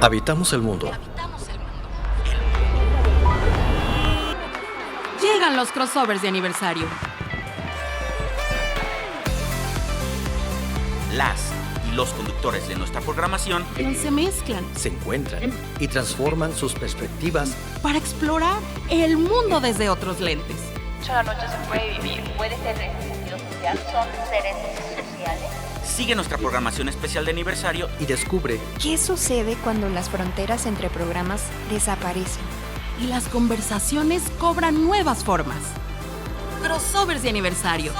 Habitamos el mundo. Llegan los crossovers de aniversario. Las y los conductores de nuestra programación Se mezclan Se encuentran y transforman sus perspectivas para explorar el mundo desde otros lentes. Cada noche se puede vivir. Puede ser en sentido social, son seres sociales. Sigue nuestra programación especial de aniversario y descubre ¿Qué sucede cuando las fronteras entre programas desaparecen? Y las conversaciones cobran nuevas formas. Crossovers de aniversario.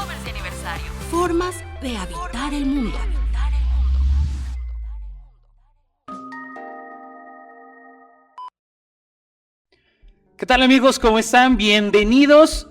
Formas de habitar el mundo. ¿Qué tal, amigos? ¿Cómo están? Bienvenidos.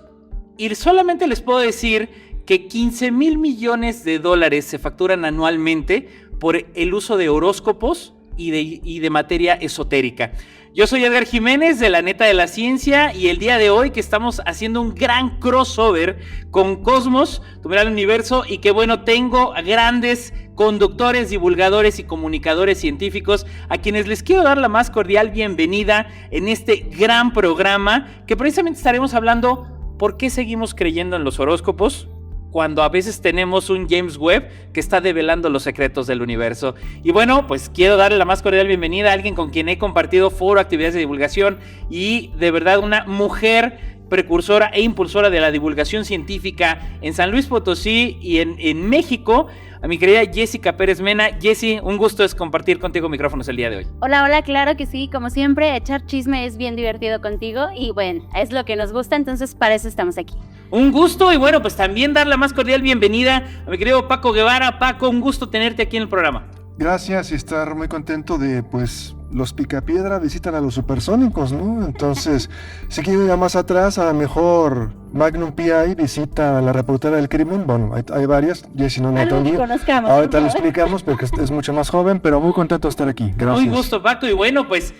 Y solamente les puedo decir que 15 mil millones de dólares se facturan anualmente por el uso de horóscopos y de materia esotérica. Yo soy Edgar Jiménez de La Neta de la Ciencia y el día de hoy que estamos haciendo un gran crossover con Cosmos, Tu Mirada al Universo, y que bueno, tengo a grandes conductores, divulgadores y comunicadores científicos a quienes les quiero dar la más cordial bienvenida en este gran programa que precisamente estaremos hablando por qué seguimos creyendo en los horóscopos cuando a veces tenemos un James Webb que está develando los secretos del universo. Y bueno, pues quiero darle la más cordial bienvenida a alguien con quien he compartido foro, actividades de divulgación y de verdad una mujer precursora e impulsora de la divulgación científica en San Luis Potosí y en México, a mi querida Jessica Pérez Mena. Jessy, un gusto es compartir contigo micrófonos el día de hoy. Hola, claro que sí, como siempre, echar chisme es bien divertido contigo y bueno, es lo que nos gusta, entonces para eso estamos aquí. Un gusto y bueno, pues también dar la más cordial bienvenida a mi querido Paco Guevara. Paco, un gusto tenerte aquí en el programa. Gracias y estar muy contento de, pues, los Picapiedra visitan a los supersónicos, ¿no? Entonces, si quieren ir más atrás, a lo mejor Magnum P.I. visita a la reportera del crimen. Bueno, hay varias, Jessy no Algo que conozcamos. Ahorita lo explicamos porque es mucho más joven, pero muy contento de estar aquí. Gracias. Un gusto, Paco, y bueno, pues,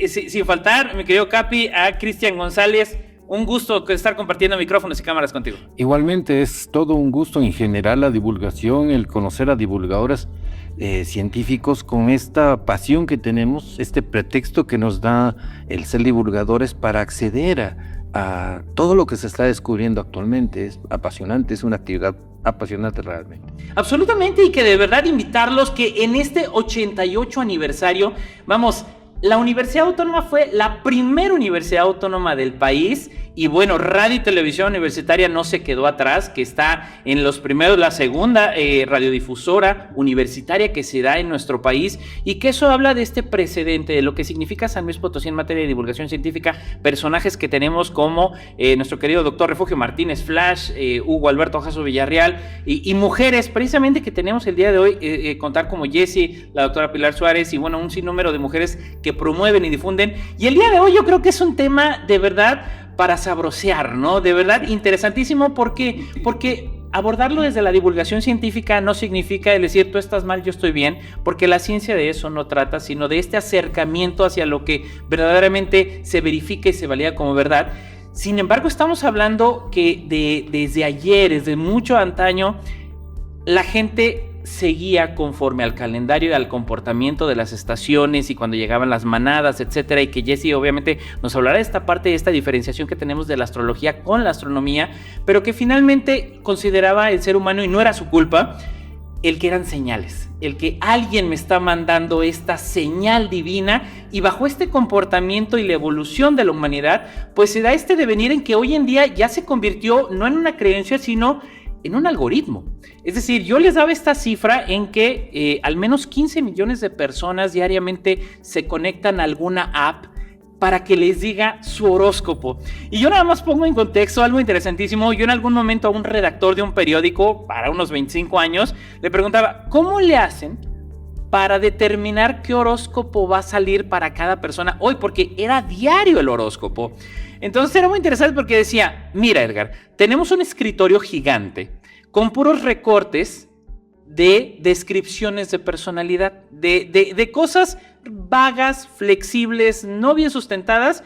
sin faltar, mi querido Capi, a Cristian González. Un gusto estar compartiendo micrófonos y cámaras contigo. Igualmente es todo un gusto en general la divulgación, el conocer a divulgadores científicos con esta pasión que tenemos, este pretexto que nos da el ser divulgadores para acceder a todo lo que se está descubriendo actualmente. Es apasionante, es una actividad apasionante realmente. Absolutamente, y que de verdad invitarlos que en este 88 aniversario, vamos, la Universidad Autónoma fue la primera universidad autónoma del país y bueno, Radio y Televisión Universitaria no se quedó atrás, que está en los primeros, la segunda radiodifusora universitaria que se da en nuestro país y que eso habla de este precedente, de lo que significa San Luis Potosí en materia de divulgación científica, personajes que tenemos como nuestro querido doctor Refugio Martínez Flash, Hugo Alberto Jasso Villarreal y mujeres precisamente que tenemos el día de hoy, contar como Jessy, la doctora Pilar Suárez y bueno, un sinnúmero de mujeres que promueven y difunden. Y el día de hoy yo creo que es un tema de verdad para sabrosear, ¿no? De verdad interesantísimo porque abordarlo desde la divulgación científica no significa decir tú estás mal, yo estoy bien, porque la ciencia de eso no trata, sino de este acercamiento hacia lo que verdaderamente se verifica y se valida como verdad. Sin embargo, estamos hablando que desde ayer, desde mucho antaño, la gente seguía conforme al calendario y al comportamiento de las estaciones y cuando llegaban las manadas, etcétera, y que Jessy obviamente nos hablará de esta parte, de esta diferenciación que tenemos de la astrología con la astronomía, pero que finalmente consideraba el ser humano, y no era su culpa, el que eran señales, el que alguien me está mandando esta señal divina, y bajo este comportamiento y la evolución de la humanidad, pues se da este devenir en que hoy en día ya se convirtió no en una creencia, sino en un algoritmo. Es decir, yo les daba esta cifra en que al menos 15 millones de personas diariamente se conectan a alguna app para que les diga su horóscopo. Y yo nada más pongo en contexto algo interesantísimo. Yo en algún momento a un redactor de un periódico, para unos 25 años, le preguntaba, ¿cómo le hacen para determinar qué horóscopo va a salir para cada persona hoy? Porque era diario el horóscopo. Entonces era muy interesante porque decía, mira Edgar, tenemos un escritorio gigante con puros recortes de descripciones de personalidad, de cosas vagas, flexibles, no bien sustentadas,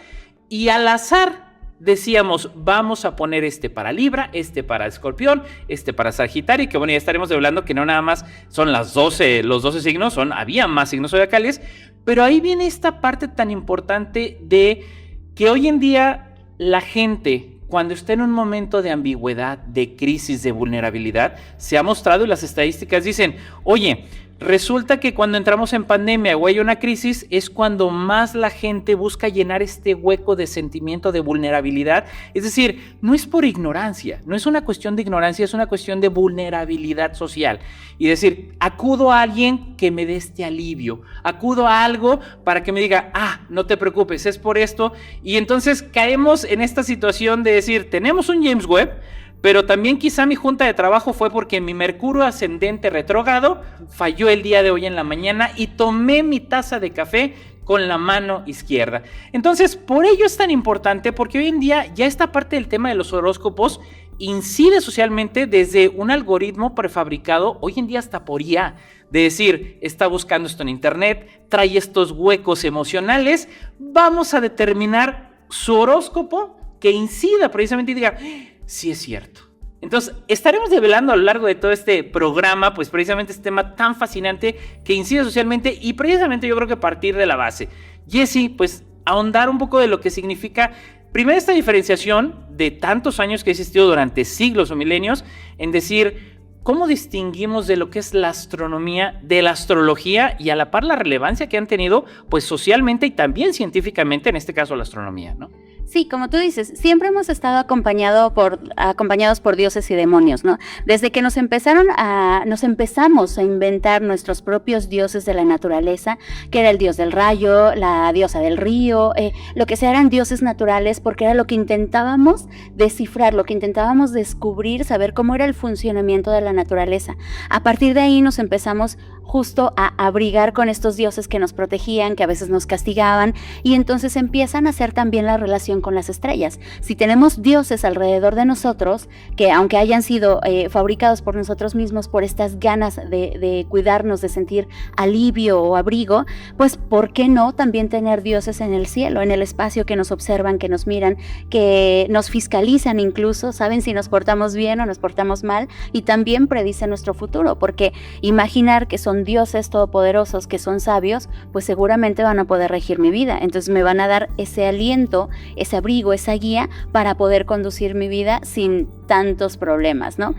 y al azar decíamos, vamos a poner este para Libra, este para Escorpión, este para Sagitario, y que bueno, ya estaremos hablando que no nada más son los 12 signos, había más signos zodiacales, Pero ahí viene esta parte tan importante de que hoy en día la gente, cuando está en un momento de ambigüedad, de crisis, de vulnerabilidad, se ha mostrado y las estadísticas dicen, oye, resulta que cuando entramos en pandemia o hay una crisis es cuando más la gente busca llenar este hueco de sentimiento de vulnerabilidad. Es decir, no es por ignorancia, no es una cuestión de ignorancia, es una cuestión de vulnerabilidad social. Y decir, acudo a alguien que me dé este alivio, acudo a algo para que me diga, no te preocupes, es por esto. Y entonces caemos en esta situación de decir, tenemos un James Webb, pero también quizá mi junta de trabajo fue porque mi Mercurio ascendente retrógrado falló el día de hoy en la mañana y tomé mi taza de café con la mano izquierda. Entonces, por ello es tan importante, porque hoy en día ya esta parte del tema de los horóscopos incide socialmente desde un algoritmo prefabricado, hoy en día hasta por IA, de decir, está buscando esto en internet, trae estos huecos emocionales, vamos a determinar su horóscopo que incida precisamente y diga, sí es cierto. Entonces, estaremos develando a lo largo de todo este programa, pues precisamente este tema tan fascinante que incide socialmente y precisamente yo creo que partir de la base. Jessy, pues ahondar un poco de lo que significa, primero esta diferenciación de tantos años que ha existido durante siglos o milenios, en decir, ¿cómo distinguimos de lo que es la astronomía de la astrología y a la par la relevancia que han tenido, pues socialmente y también científicamente, en este caso la astronomía, ¿no? Sí, como tú dices, siempre hemos estado acompañados por dioses y demonios, ¿no? Desde que nos empezamos a inventar nuestros propios dioses de la naturaleza, que era el dios del rayo, la diosa del río, lo que sea eran dioses naturales, porque era lo que intentábamos descifrar, lo que intentábamos descubrir, saber cómo era el funcionamiento de la naturaleza. A partir de ahí nos empezamos justo a abrigar con estos dioses que nos protegían, que a veces nos castigaban, y entonces empiezan a hacer también la relación con las estrellas. Si tenemos dioses alrededor de nosotros, que aunque hayan sido fabricados por nosotros mismos por estas ganas de cuidarnos, de sentir alivio o abrigo, pues ¿por qué no también tener dioses en el cielo, en el espacio, que nos observan, que nos miran, que nos fiscalizan incluso, saben si nos portamos bien o nos portamos mal, y también predicen nuestro futuro? Porque imaginar que son dioses todopoderosos, que son sabios, pues seguramente van a poder regir mi vida, entonces me van a dar ese aliento, ese abrigo, esa guía para poder conducir mi vida sin tantos problemas, ¿no?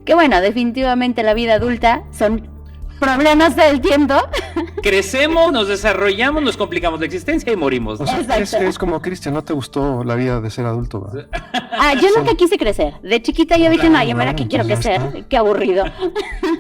Que bueno, definitivamente la vida adulta son problemas del tiempo. Crecemos, nos desarrollamos, nos complicamos la existencia y morimos, ¿no? O sea, es como Cristian, ¿no te gustó la vida de ser adulto, ¿verdad? Yo nunca quise crecer. De chiquita yo dije, no, yo mira que quiero crecer, qué aburrido.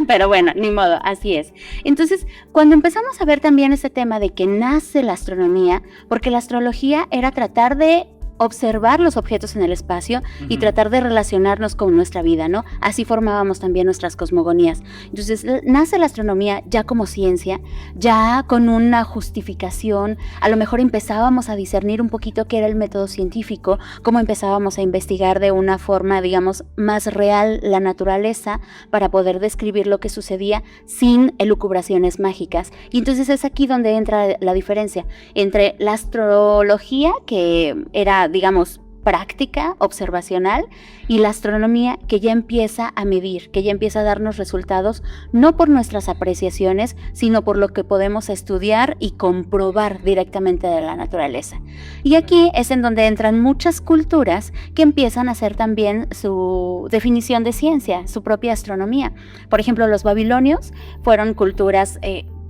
Pero bueno, ni modo, así es. Entonces, cuando empezamos a ver también ese tema de que nace la astronomía, porque la astrología era tratar de observar los objetos en el espacio y tratar de relacionarnos con nuestra vida, ¿no? Así formábamos también nuestras cosmogonías. Entonces, nace la astronomía ya como ciencia, ya con una justificación. A lo mejor empezábamos a discernir un poquito qué era el método científico, cómo empezábamos a investigar de una forma, digamos, más real la naturaleza para poder describir lo que sucedía sin elucubraciones mágicas. Y entonces es aquí donde entra la diferencia entre la astrología, que era, digamos, práctica, observacional, y la astronomía, que ya empieza a medir, que ya empieza a darnos resultados, no por nuestras apreciaciones, sino por lo que podemos estudiar y comprobar directamente de la naturaleza. Y aquí es en donde entran muchas culturas que empiezan a hacer también su definición de ciencia, su propia astronomía. Por ejemplo, los babilonios fueron culturas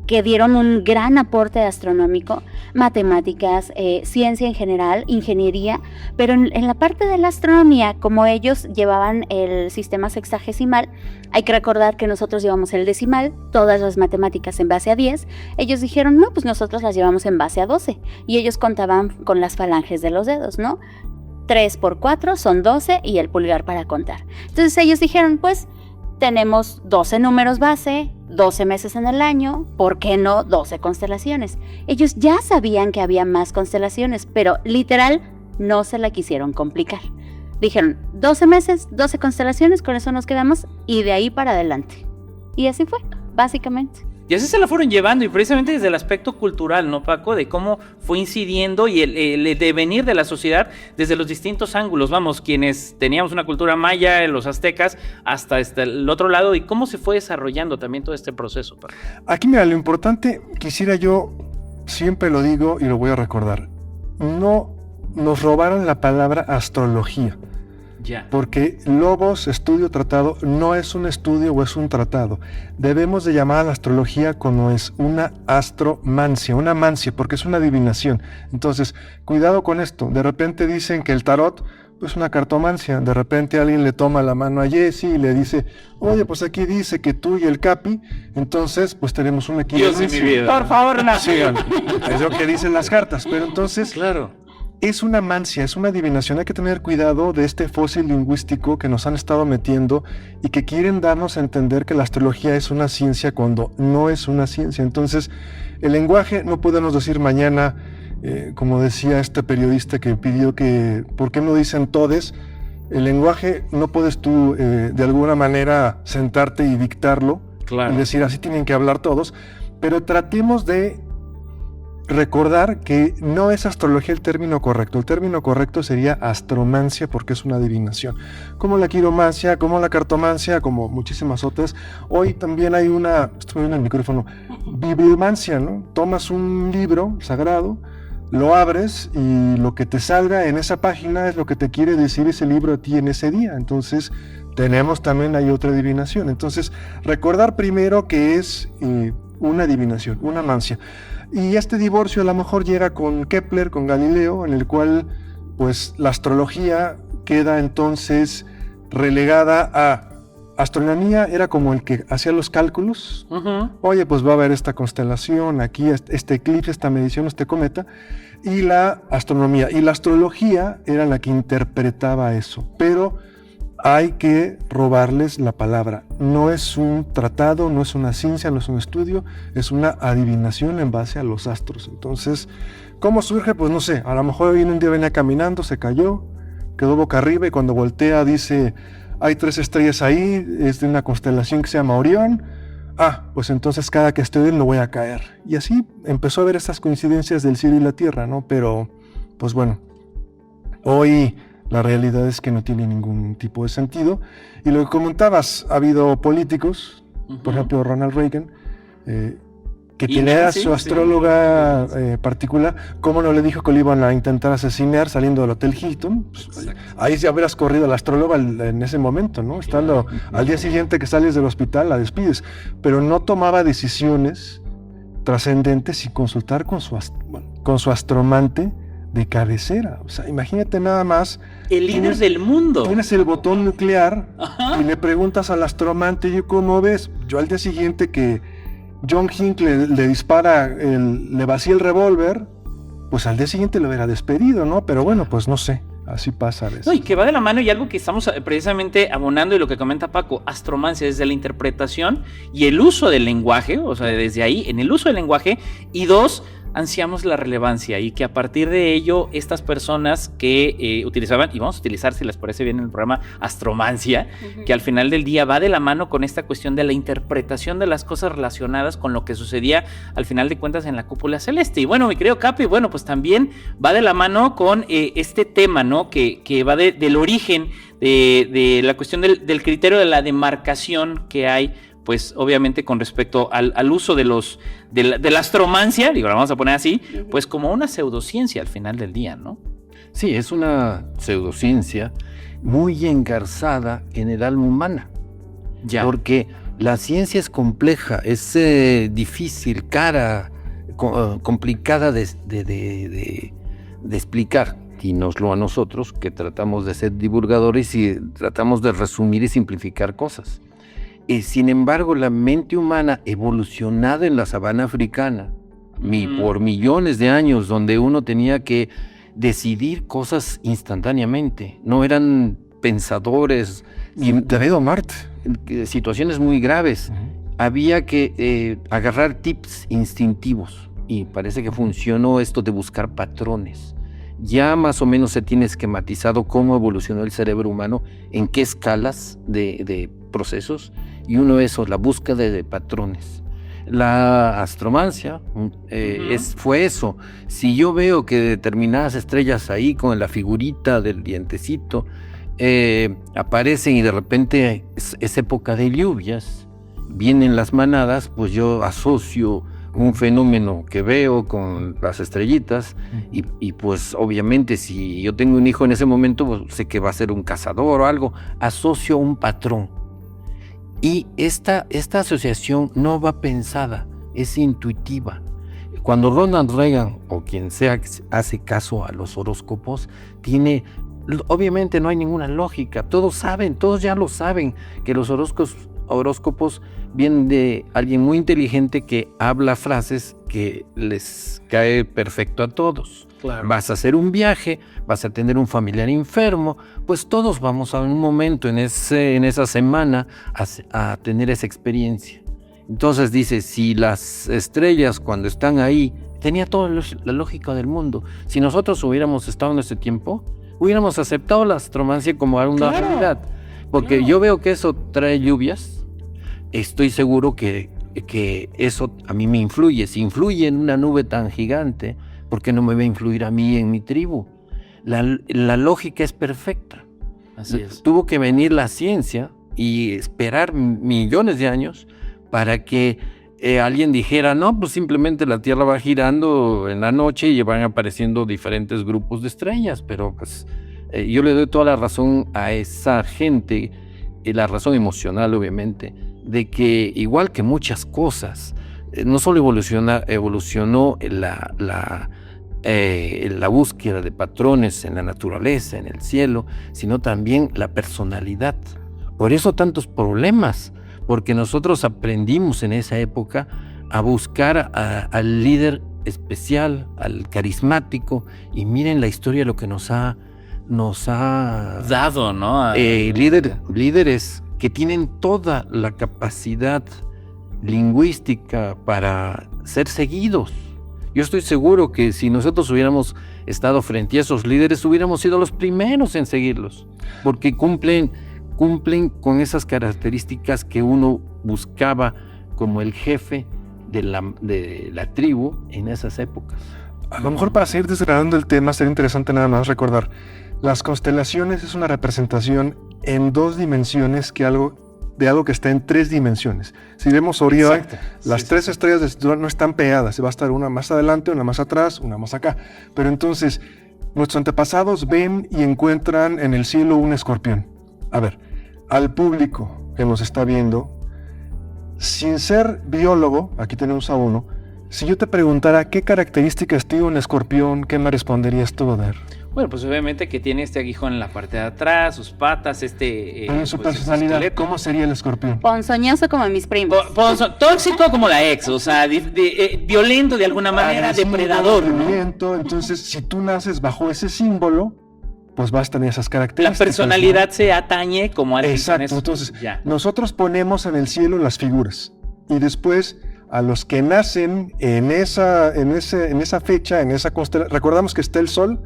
que dieron un gran aporte astronómico, matemáticas, ciencia en general, ingeniería, pero en la parte de la astronomía, como ellos llevaban el sistema sexagesimal, hay que recordar que nosotros llevamos el decimal, todas las matemáticas en base a 10, ellos dijeron, no, pues nosotros las llevamos en base a 12, y ellos contaban con las falanges de los dedos, ¿no? 3 por 4 son 12 y el pulgar para contar. Entonces ellos dijeron, pues, tenemos 12 números base, 12 meses en el año, ¿por qué no 12 constelaciones? Ellos ya sabían que había más constelaciones, pero literal no se la quisieron complicar. Dijeron, 12 meses, 12 constelaciones, con eso nos quedamos y de ahí para adelante. Y así fue, básicamente. Y así se la fueron llevando, y precisamente desde el aspecto cultural, ¿no, Paco? De cómo fue incidiendo y el devenir de la sociedad desde los distintos ángulos. Vamos, quienes teníamos una cultura maya, los aztecas, hasta el otro lado, y cómo se fue desarrollando también todo este proceso, Paco. Aquí, mira, lo importante, quisiera yo siempre lo digo y lo voy a recordar, no nos robaron la palabra astrología. Ya. Porque logos, estudio, tratado, no es un estudio o es un tratado. Debemos de llamar a la astrología como es una astromancia, una mancia, porque es una adivinación. Entonces, cuidado con esto. De repente dicen que el tarot es una cartomancia. De repente alguien le toma la mano a Jesse y le dice, oye, pues aquí dice que tú y el Capi, entonces pues tenemos un equilibrio. Dios de mi vida. Por favor, no. Sí, es lo que dicen las cartas. Pero entonces... Claro. Es una mancia, es una adivinación. Hay que tener cuidado de este fósil lingüístico que nos han estado metiendo y que quieren darnos a entender que la astrología es una ciencia cuando no es una ciencia. Entonces, el lenguaje no podemos decir mañana, como decía este periodista que pidió que, ¿por qué no dicen todes? El lenguaje no puedes tú de alguna manera sentarte y dictarlo, claro, y decir así tienen que hablar todos, pero tratemos de recordar que no es astrología el término correcto. El término correcto sería astromancia porque es una adivinación. Como la quiromancia, como la cartomancia, como muchísimas otras. Hoy también hay una, estoy viendo el micrófono, bibliomancia, ¿no? Tomas un libro sagrado, lo abres y lo que te salga en esa página es lo que te quiere decir ese libro a ti en ese día. Entonces tenemos también hay otra adivinación. Entonces recordar primero que es una adivinación, una mancia. Y este divorcio a lo mejor llega con Kepler, con Galileo, en el cual pues la astrología queda entonces relegada a astronomía, era como el que hacía los cálculos. Uh-huh. Oye, pues va a haber esta constelación, aquí este eclipse, esta medición, este cometa, y la astronomía. Y la astrología era la que interpretaba eso, pero hay que robarles la palabra. No es un tratado, no es una ciencia, no es un estudio, es una adivinación en base a los astros. Entonces, ¿cómo surge? Pues no sé, a lo mejor hoy un día venía caminando, se cayó, quedó boca arriba y cuando voltea dice, hay 3 estrellas ahí, es de una constelación que se llama Orión. Pues entonces cada que estoy no voy a caer. Y así empezó a haber estas coincidencias del cielo y la tierra, ¿no? Pero, pues bueno, hoy la realidad es que no tiene ningún tipo de sentido. Y lo que comentabas, ha habido políticos, por ejemplo Ronald Reagan, que tenía su astróloga particular, ¿cómo no le dijo que lo iban a intentar asesinar saliendo del Hotel Hilton? Pues, ahí ya hubieras corrido a la astróloga en ese momento, ¿no? Estando al día siguiente que sales del hospital, la despides. Pero no tomaba decisiones trascendentes sin consultar con su astromante de cabecera. O sea, imagínate nada más. El líder del mundo. Tienes el botón nuclear. Ajá. Y le preguntas al astromante, ¿y cómo ves? Yo al día siguiente que John Hinckley le dispara, le vacía el revólver, pues al día siguiente lo hubiera despedido, ¿no? Pero bueno, pues no sé. Así pasa a veces. No, y que va de la mano y algo que estamos precisamente abonando y lo que comenta Paco, astromancia, desde la interpretación y el uso del lenguaje, o sea, desde ahí, en el uso del lenguaje, y 2, ansiamos la relevancia y que a partir de ello estas personas que utilizaban, y vamos a utilizar si les parece bien en el programa, astromancia, que al final del día va de la mano con esta cuestión de la interpretación de las cosas relacionadas con lo que sucedía al final de cuentas en la cúpula celeste. Y bueno, mi querido Capi, bueno, pues también va de la mano con este tema, ¿no? Que va del origen de la cuestión del criterio de la demarcación que hay, pues obviamente con respecto al uso de la astromancia, digo, la vamos a poner así, pues como una pseudociencia al final del día, ¿no? Sí, es una pseudociencia muy engarzada en el alma humana. Ya. Porque la ciencia es compleja, es difícil, cara, complicada de explicar. Dínoslo a nosotros, que tratamos de ser divulgadores y tratamos de resumir y simplificar cosas. Sin embargo, la mente humana evolucionada en la sabana africana, por millones de años, donde uno tenía que decidir cosas instantáneamente, no eran pensadores. Y David Omart. Situaciones muy graves. Había que agarrar tips instintivos y parece que funcionó esto de buscar patrones. Ya más o menos se tiene esquematizado cómo evolucionó el cerebro humano, en qué escalas de procesos, y uno es la búsqueda de patrones. La astromancia fue eso. Si yo veo que determinadas estrellas ahí con la figurita del dientecito aparecen y de repente es época de lluvias, vienen las manadas, pues yo asocio un fenómeno que veo con las estrellitas y pues obviamente si yo tengo un hijo en ese momento, pues sé que va a ser un cazador o algo, asocio un patrón. Y esta asociación no va pensada, es intuitiva. Cuando Ronald Reagan o quien sea que hace caso a los horóscopos, obviamente no hay ninguna lógica, todos ya lo saben, que los horóscopos vienen de alguien muy inteligente que habla frases que les cae perfecto a todos. Claro. Vas a hacer un viaje, vas a tener un familiar enfermo, pues todos vamos a un momento en esa semana a tener esa experiencia. Entonces dice, si las estrellas cuando están ahí, tenía toda la lógica del mundo. Si nosotros hubiéramos estado en ese tiempo, hubiéramos aceptado la astromancia como una realidad. Porque yo veo que eso trae lluvias, estoy seguro que eso a mí me influye. Si influye en una nube tan gigante, ¿por qué no me va a influir a mí en mi tribu? La lógica es perfecta. Así es. Tuvo que venir la ciencia y esperar millones de años para que alguien dijera, no, pues simplemente la Tierra va girando en la noche y van apareciendo diferentes grupos de estrellas, pero pues yo le doy toda la razón a esa gente, y la razón emocional obviamente, de que igual que muchas cosas, no solo evolucionó la búsqueda de patrones en la naturaleza, en el cielo, sino también la personalidad. Por eso tantos problemas, porque nosotros aprendimos en esa época a buscar al líder especial, al carismático, y miren la historia lo que nos ha dado, ¿no? Líderes que tienen toda la capacidad lingüística para ser seguidos. Yo estoy seguro que si nosotros hubiéramos estado frente a esos líderes, hubiéramos sido los primeros en seguirlos, porque cumplen con esas características que uno buscaba como el jefe de la tribu en esas épocas. A lo mejor para seguir desgranando el tema sería interesante nada más recordar, las constelaciones es una representación en 2 dimensiones de algo que está en 3 dimensiones. Si vemos Orión, las 3 estrellas de Cinturón no están pegadas, va a estar una más adelante, una más atrás, una más acá. Pero entonces, nuestros antepasados ven y encuentran en el cielo un escorpión. A ver, al público que nos está viendo, sin ser biólogo, aquí tenemos a uno, si yo te preguntara qué características tiene un escorpión, ¿qué me responderías tú, Oder? Bueno, pues obviamente que tiene este aguijón en la parte de atrás, sus patas, Pero en su personalidad, ¿cómo sería el escorpión? Ponzoñoso como mis primos. Tóxico como la ex, o sea, violento de alguna manera, depredador, ¿no? Violento, entonces si tú naces bajo ese símbolo, pues vas a tener esas características. La personalidad, ¿no?, se atañe como alguien. Exacto, entonces nosotros ponemos en el cielo las figuras y después a los que nacen en esa fecha, en esa constelación, recordamos que está el sol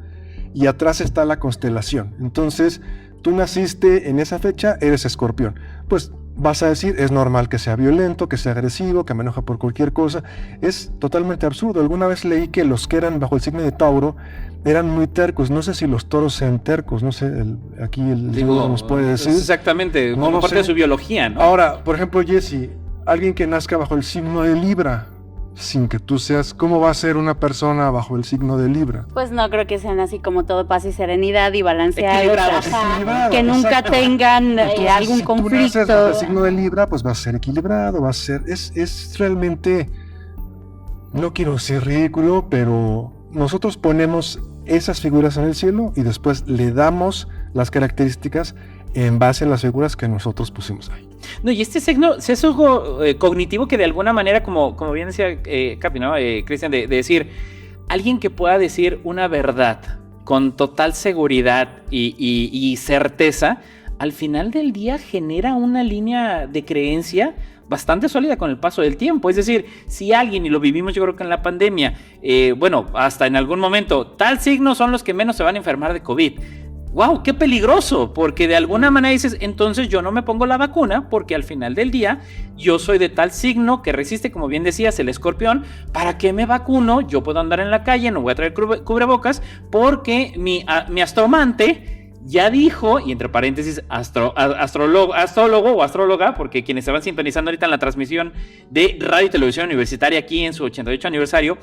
y atrás está la constelación. Entonces, tú naciste en esa fecha, eres escorpión. Pues vas a decir, es normal que sea violento, que sea agresivo, que me enoja por cualquier cosa. Es totalmente absurdo. Alguna vez leí que los que eran bajo el signo de Tauro eran muy tercos. No sé si los toros sean tercos, no sé, aquí nos puede decir. Exactamente, como parte de su biología, ¿no? Ahora, por ejemplo, Jesse, alguien que nazca bajo el signo de Libra, sin que tú seas, ¿cómo va a ser una persona bajo el signo de Libra? Pues no creo que sean así como todo paz y serenidad y balanceados, que nunca exacto. tengan algún si conflicto. Si tú naces bajo el signo de Libra, pues va a ser equilibrado, va a ser, es realmente, no quiero ser ridículo, pero nosotros ponemos esas figuras en el cielo y después le damos las características en base a las figuras que nosotros pusimos ahí. No, y este sesgo cognitivo que de alguna manera, como bien decía Capi, ¿no? Cristian, de decir, alguien que pueda decir una verdad con total seguridad y certeza, al final del día genera una línea de creencia bastante sólida con el paso del tiempo. Es decir, si alguien, y lo vivimos yo creo que en la pandemia, hasta en algún momento, tal signo son los que menos se van a enfermar de COVID. ¡Wow! ¡Qué peligroso! Porque de alguna manera dices, entonces yo no me pongo la vacuna porque al final del día yo soy de tal signo que resiste, como bien decías, el escorpión. ¿Para qué me vacuno? Yo puedo andar en la calle, no voy a traer cubrebocas porque mi astromante ya dijo, y entre paréntesis, astrólogo o astróloga, porque quienes se van sintonizando ahorita en la transmisión de Radio y Televisión Universitaria aquí en su 88 aniversario,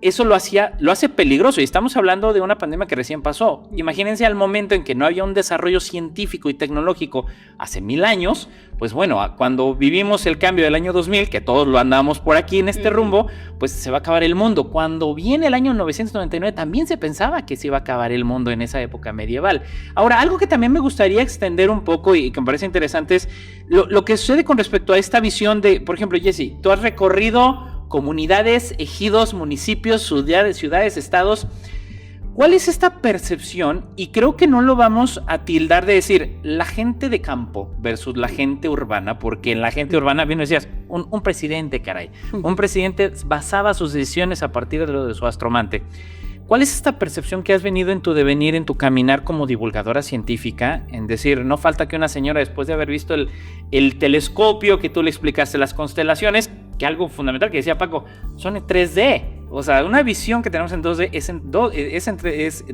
eso lo hace peligroso, y estamos hablando de una pandemia que recién pasó. Imagínense al momento en que no había un desarrollo científico y tecnológico hace 1000 años, pues bueno, cuando vivimos el cambio del año 2000, que todos lo andamos por aquí en este rumbo, pues se va a acabar el mundo. Cuando viene el año 999 también se pensaba que se iba a acabar el mundo en esa época medieval. Ahora, algo que también me gustaría extender un poco y que me parece interesante es lo que sucede con respecto a esta visión de, por ejemplo, Jessy, tú has recorrido comunidades, ejidos, municipios, ciudades, estados. ¿Cuál es esta percepción? Y creo que no lo vamos a tildar de decir la gente de campo versus la gente urbana, porque en la gente urbana, bien decías, un presidente, caray. Un presidente basaba sus decisiones a partir de lo de su astromante. ¿Cuál es esta percepción que has venido en tu devenir, en tu caminar como divulgadora científica? En decir, no falta que una señora, después de haber visto el telescopio que tú le explicaste, las constelaciones, que algo fundamental que decía Paco, son en 3D. O sea, una visión que tenemos en 2D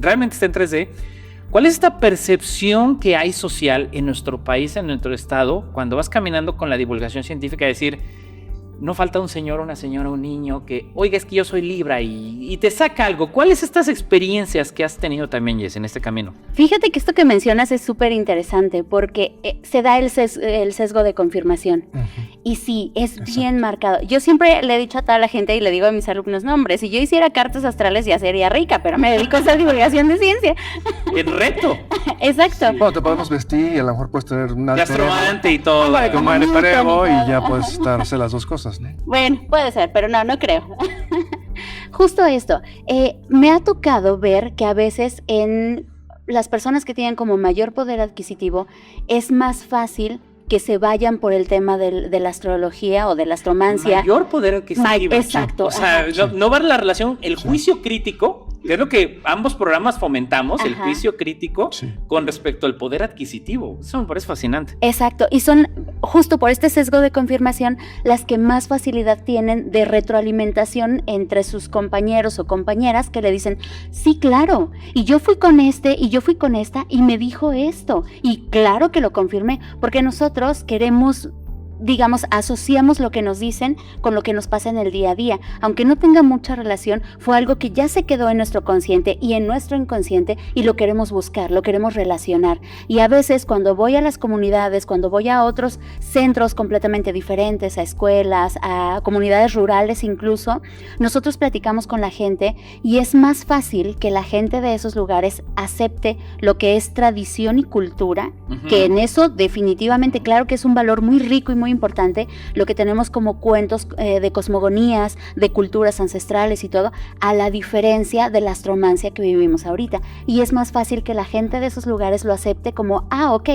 realmente está en 3D. ¿Cuál es esta percepción que hay social en nuestro país, en nuestro estado, cuando vas caminando con la divulgación científica, decir, no falta un señor, una señora, un niño que, oiga, es que yo soy Libra y te saca algo? ¿Cuáles estas experiencias que has tenido también, Jess, en este camino? Fíjate que esto que mencionas es súper interesante porque se da el sesgo de confirmación. Y sí, es bien marcado. Yo siempre le he dicho a toda la gente y le digo a mis alumnos, no hombre, si yo hiciera cartas astrales ya sería rica, pero me dedico a hacer divulgación de ciencia. ¡El reto! Exacto. Bueno, te podemos vestir y a lo mejor puedes tener un astromante y todo. Como el parejo y ya puedes darse las dos cosas, ¿no? Bueno, puede ser, pero no creo. Justo esto. Me ha tocado ver que a veces en las personas que tienen como mayor poder adquisitivo es más fácil que se vayan por el tema de la astrología o de la astromancia. Mayor poder adquisitivo. Exacto. O sea, no va la relación, el juicio crítico, que es lo que ambos programas fomentamos, el juicio crítico con respecto al poder adquisitivo. Eso me parece fascinante. Exacto, y son justo por este sesgo de confirmación las que más facilidad tienen de retroalimentación entre sus compañeros o compañeras que le dicen, sí, claro, y yo fui con este, y yo fui con esta, y me dijo esto, y claro que lo confirmé, porque nosotros queremos, digamos, asociamos lo que nos dicen con lo que nos pasa en el día a día. Aunque no tenga mucha relación, fue algo que ya se quedó en nuestro consciente y en nuestro inconsciente y lo queremos buscar, lo queremos relacionar. Y a veces cuando voy a las comunidades, cuando voy a otros centros completamente diferentes, a escuelas, a comunidades rurales incluso, nosotros platicamos con la gente y es más fácil que la gente de esos lugares acepte lo que es tradición y cultura, que en eso definitivamente, claro que es un valor muy rico y muy importante, lo que tenemos como cuentos de cosmogonías, de culturas ancestrales y todo, a la diferencia de la astromancia que vivimos ahorita. Y es más fácil que la gente de esos lugares lo acepte como, ok,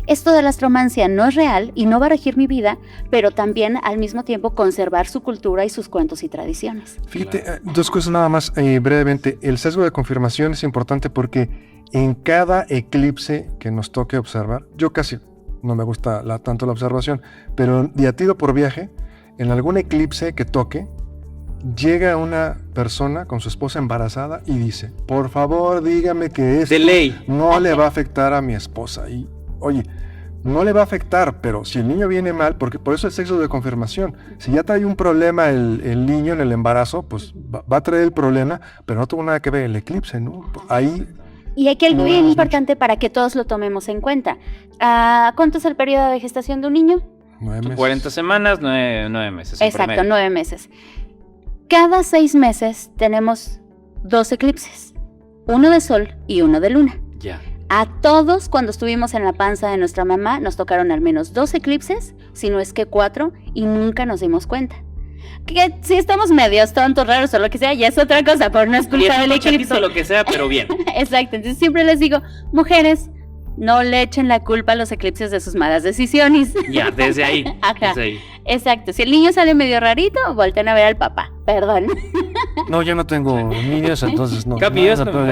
esto de la astromancia no es real y no va a regir mi vida, pero también al mismo tiempo conservar su cultura y sus cuentos y tradiciones. Fíjate, dos cosas nada más brevemente. El sesgo de confirmación es importante porque en cada eclipse que nos toque observar, yo casi no me gusta tanto la observación, pero de a tiro por viaje, en algún eclipse que toque, llega una persona con su esposa embarazada y dice, por favor dígame que esto no le va a afectar a mi esposa. Y oye, no le va a afectar, pero si el niño viene mal, porque por eso el sexo de confirmación, si ya trae un problema el niño en el embarazo, pues va a traer el problema, pero no tuvo nada que ver el eclipse, ¿no? Ahí... Y aquí algo bien importante para que todos lo tomemos en cuenta. ¿Cuánto es el periodo de gestación de un niño? 9 meses. 40 semanas, 9 meses. Exacto, 9 meses. Cada 6 meses tenemos 2 eclipses, uno de sol y uno de luna. Ya. A todos, cuando estuvimos en la panza de nuestra mamá, nos tocaron al menos 2 eclipses, si no es que 4, y nunca nos dimos cuenta. Que si estamos medios tontos, raros o lo que sea, ya es otra cosa, pero no es culpa del eclipse. Lo que sea, pero bien. Exacto, entonces siempre les digo, mujeres, no le echen la culpa a los eclipses de sus malas decisiones. Ya, desde ahí. Ajá. Desde ahí. Exacto, si el niño sale medio rarito, volteen a ver al papá, perdón. No, yo no tengo niños, entonces no. Capi,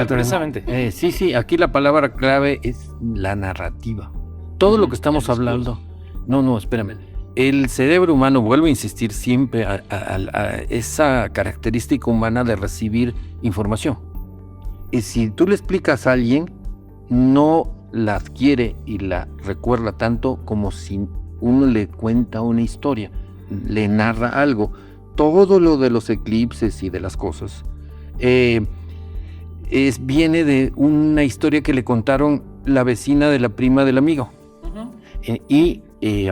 precisamente. Sí, aquí la palabra clave es la narrativa. Todo lo que estamos hablando. No, espérame. El cerebro humano, vuelvo a insistir siempre a esa característica humana de recibir información. Y si tú le explicas a alguien, no la adquiere y la recuerda tanto como si uno le cuenta una historia, le narra algo. Todo lo de los eclipses y de las cosas viene de una historia que le contaron la vecina de la prima del amigo.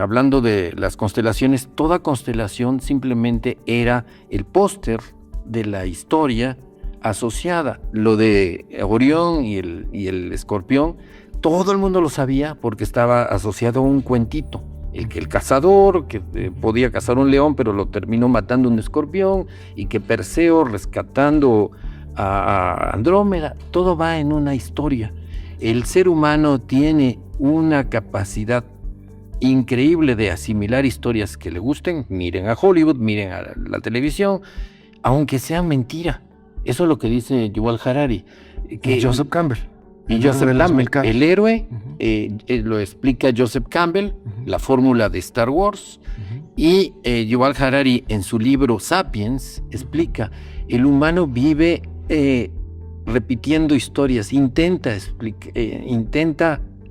Hablando de las constelaciones, toda constelación simplemente era el póster de la historia asociada. Lo de Orión y el Escorpión, todo el mundo lo sabía porque estaba asociado a un cuentito. El cazador que podía cazar un león, pero lo terminó matando un escorpión, y que Perseo rescatando a Andrómeda. Todo va en una historia. El ser humano tiene una capacidad increíble de asimilar historias que le gusten. Miren a Hollywood, miren a la televisión, aunque sea mentira. Eso es lo que dice Yuval Harari. Joseph Campbell. Y Joseph Campbell, el héroe, lo explica Joseph Campbell, la fórmula de Star Wars. Y Yuval Harari, en su libro Sapiens, explica: el humano vive repitiendo historias, intenta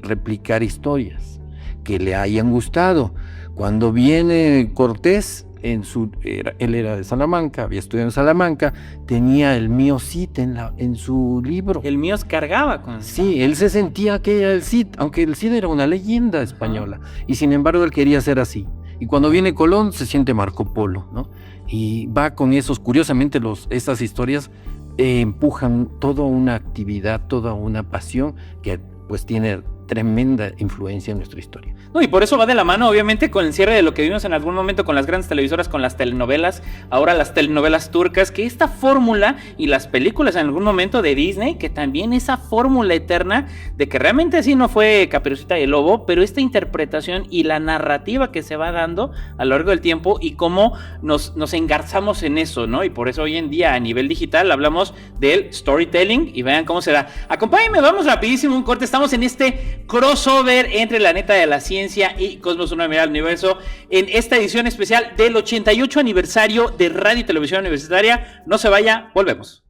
replicar historias que le hayan gustado. Cuando viene Cortés, él era de Salamanca, había estudiado en Salamanca, tenía el mío Cid en su libro. El mío cargaba con... Sí, él se sentía que era el Cid, aunque el Cid era una leyenda española, y sin embargo él quería ser así. Y cuando viene Colón se siente Marco Polo, ¿no? Y va con esos, curiosamente esas historias empujan toda una actividad, toda una pasión que pues tiene tremenda influencia en nuestra historia. No, y por eso va de la mano, obviamente, con el cierre de lo que vimos en algún momento con las grandes televisoras, con las telenovelas, ahora las telenovelas turcas, que esta fórmula y las películas en algún momento de Disney, que también esa fórmula eterna de que realmente sí no fue Caperucita y el Lobo, pero esta interpretación y la narrativa que se va dando a lo largo del tiempo y cómo nos engarzamos en eso, ¿no? Y por eso hoy en día a nivel digital hablamos del storytelling y vean cómo será. Acompáñenme, vamos rapidísimo, un corte. Estamos en este crossover entre La Neta de la Ciencia y Cosmos, una mirada al universo, en esta edición especial del 88 aniversario de Radio y Televisión Universitaria. No se vaya, volvemos.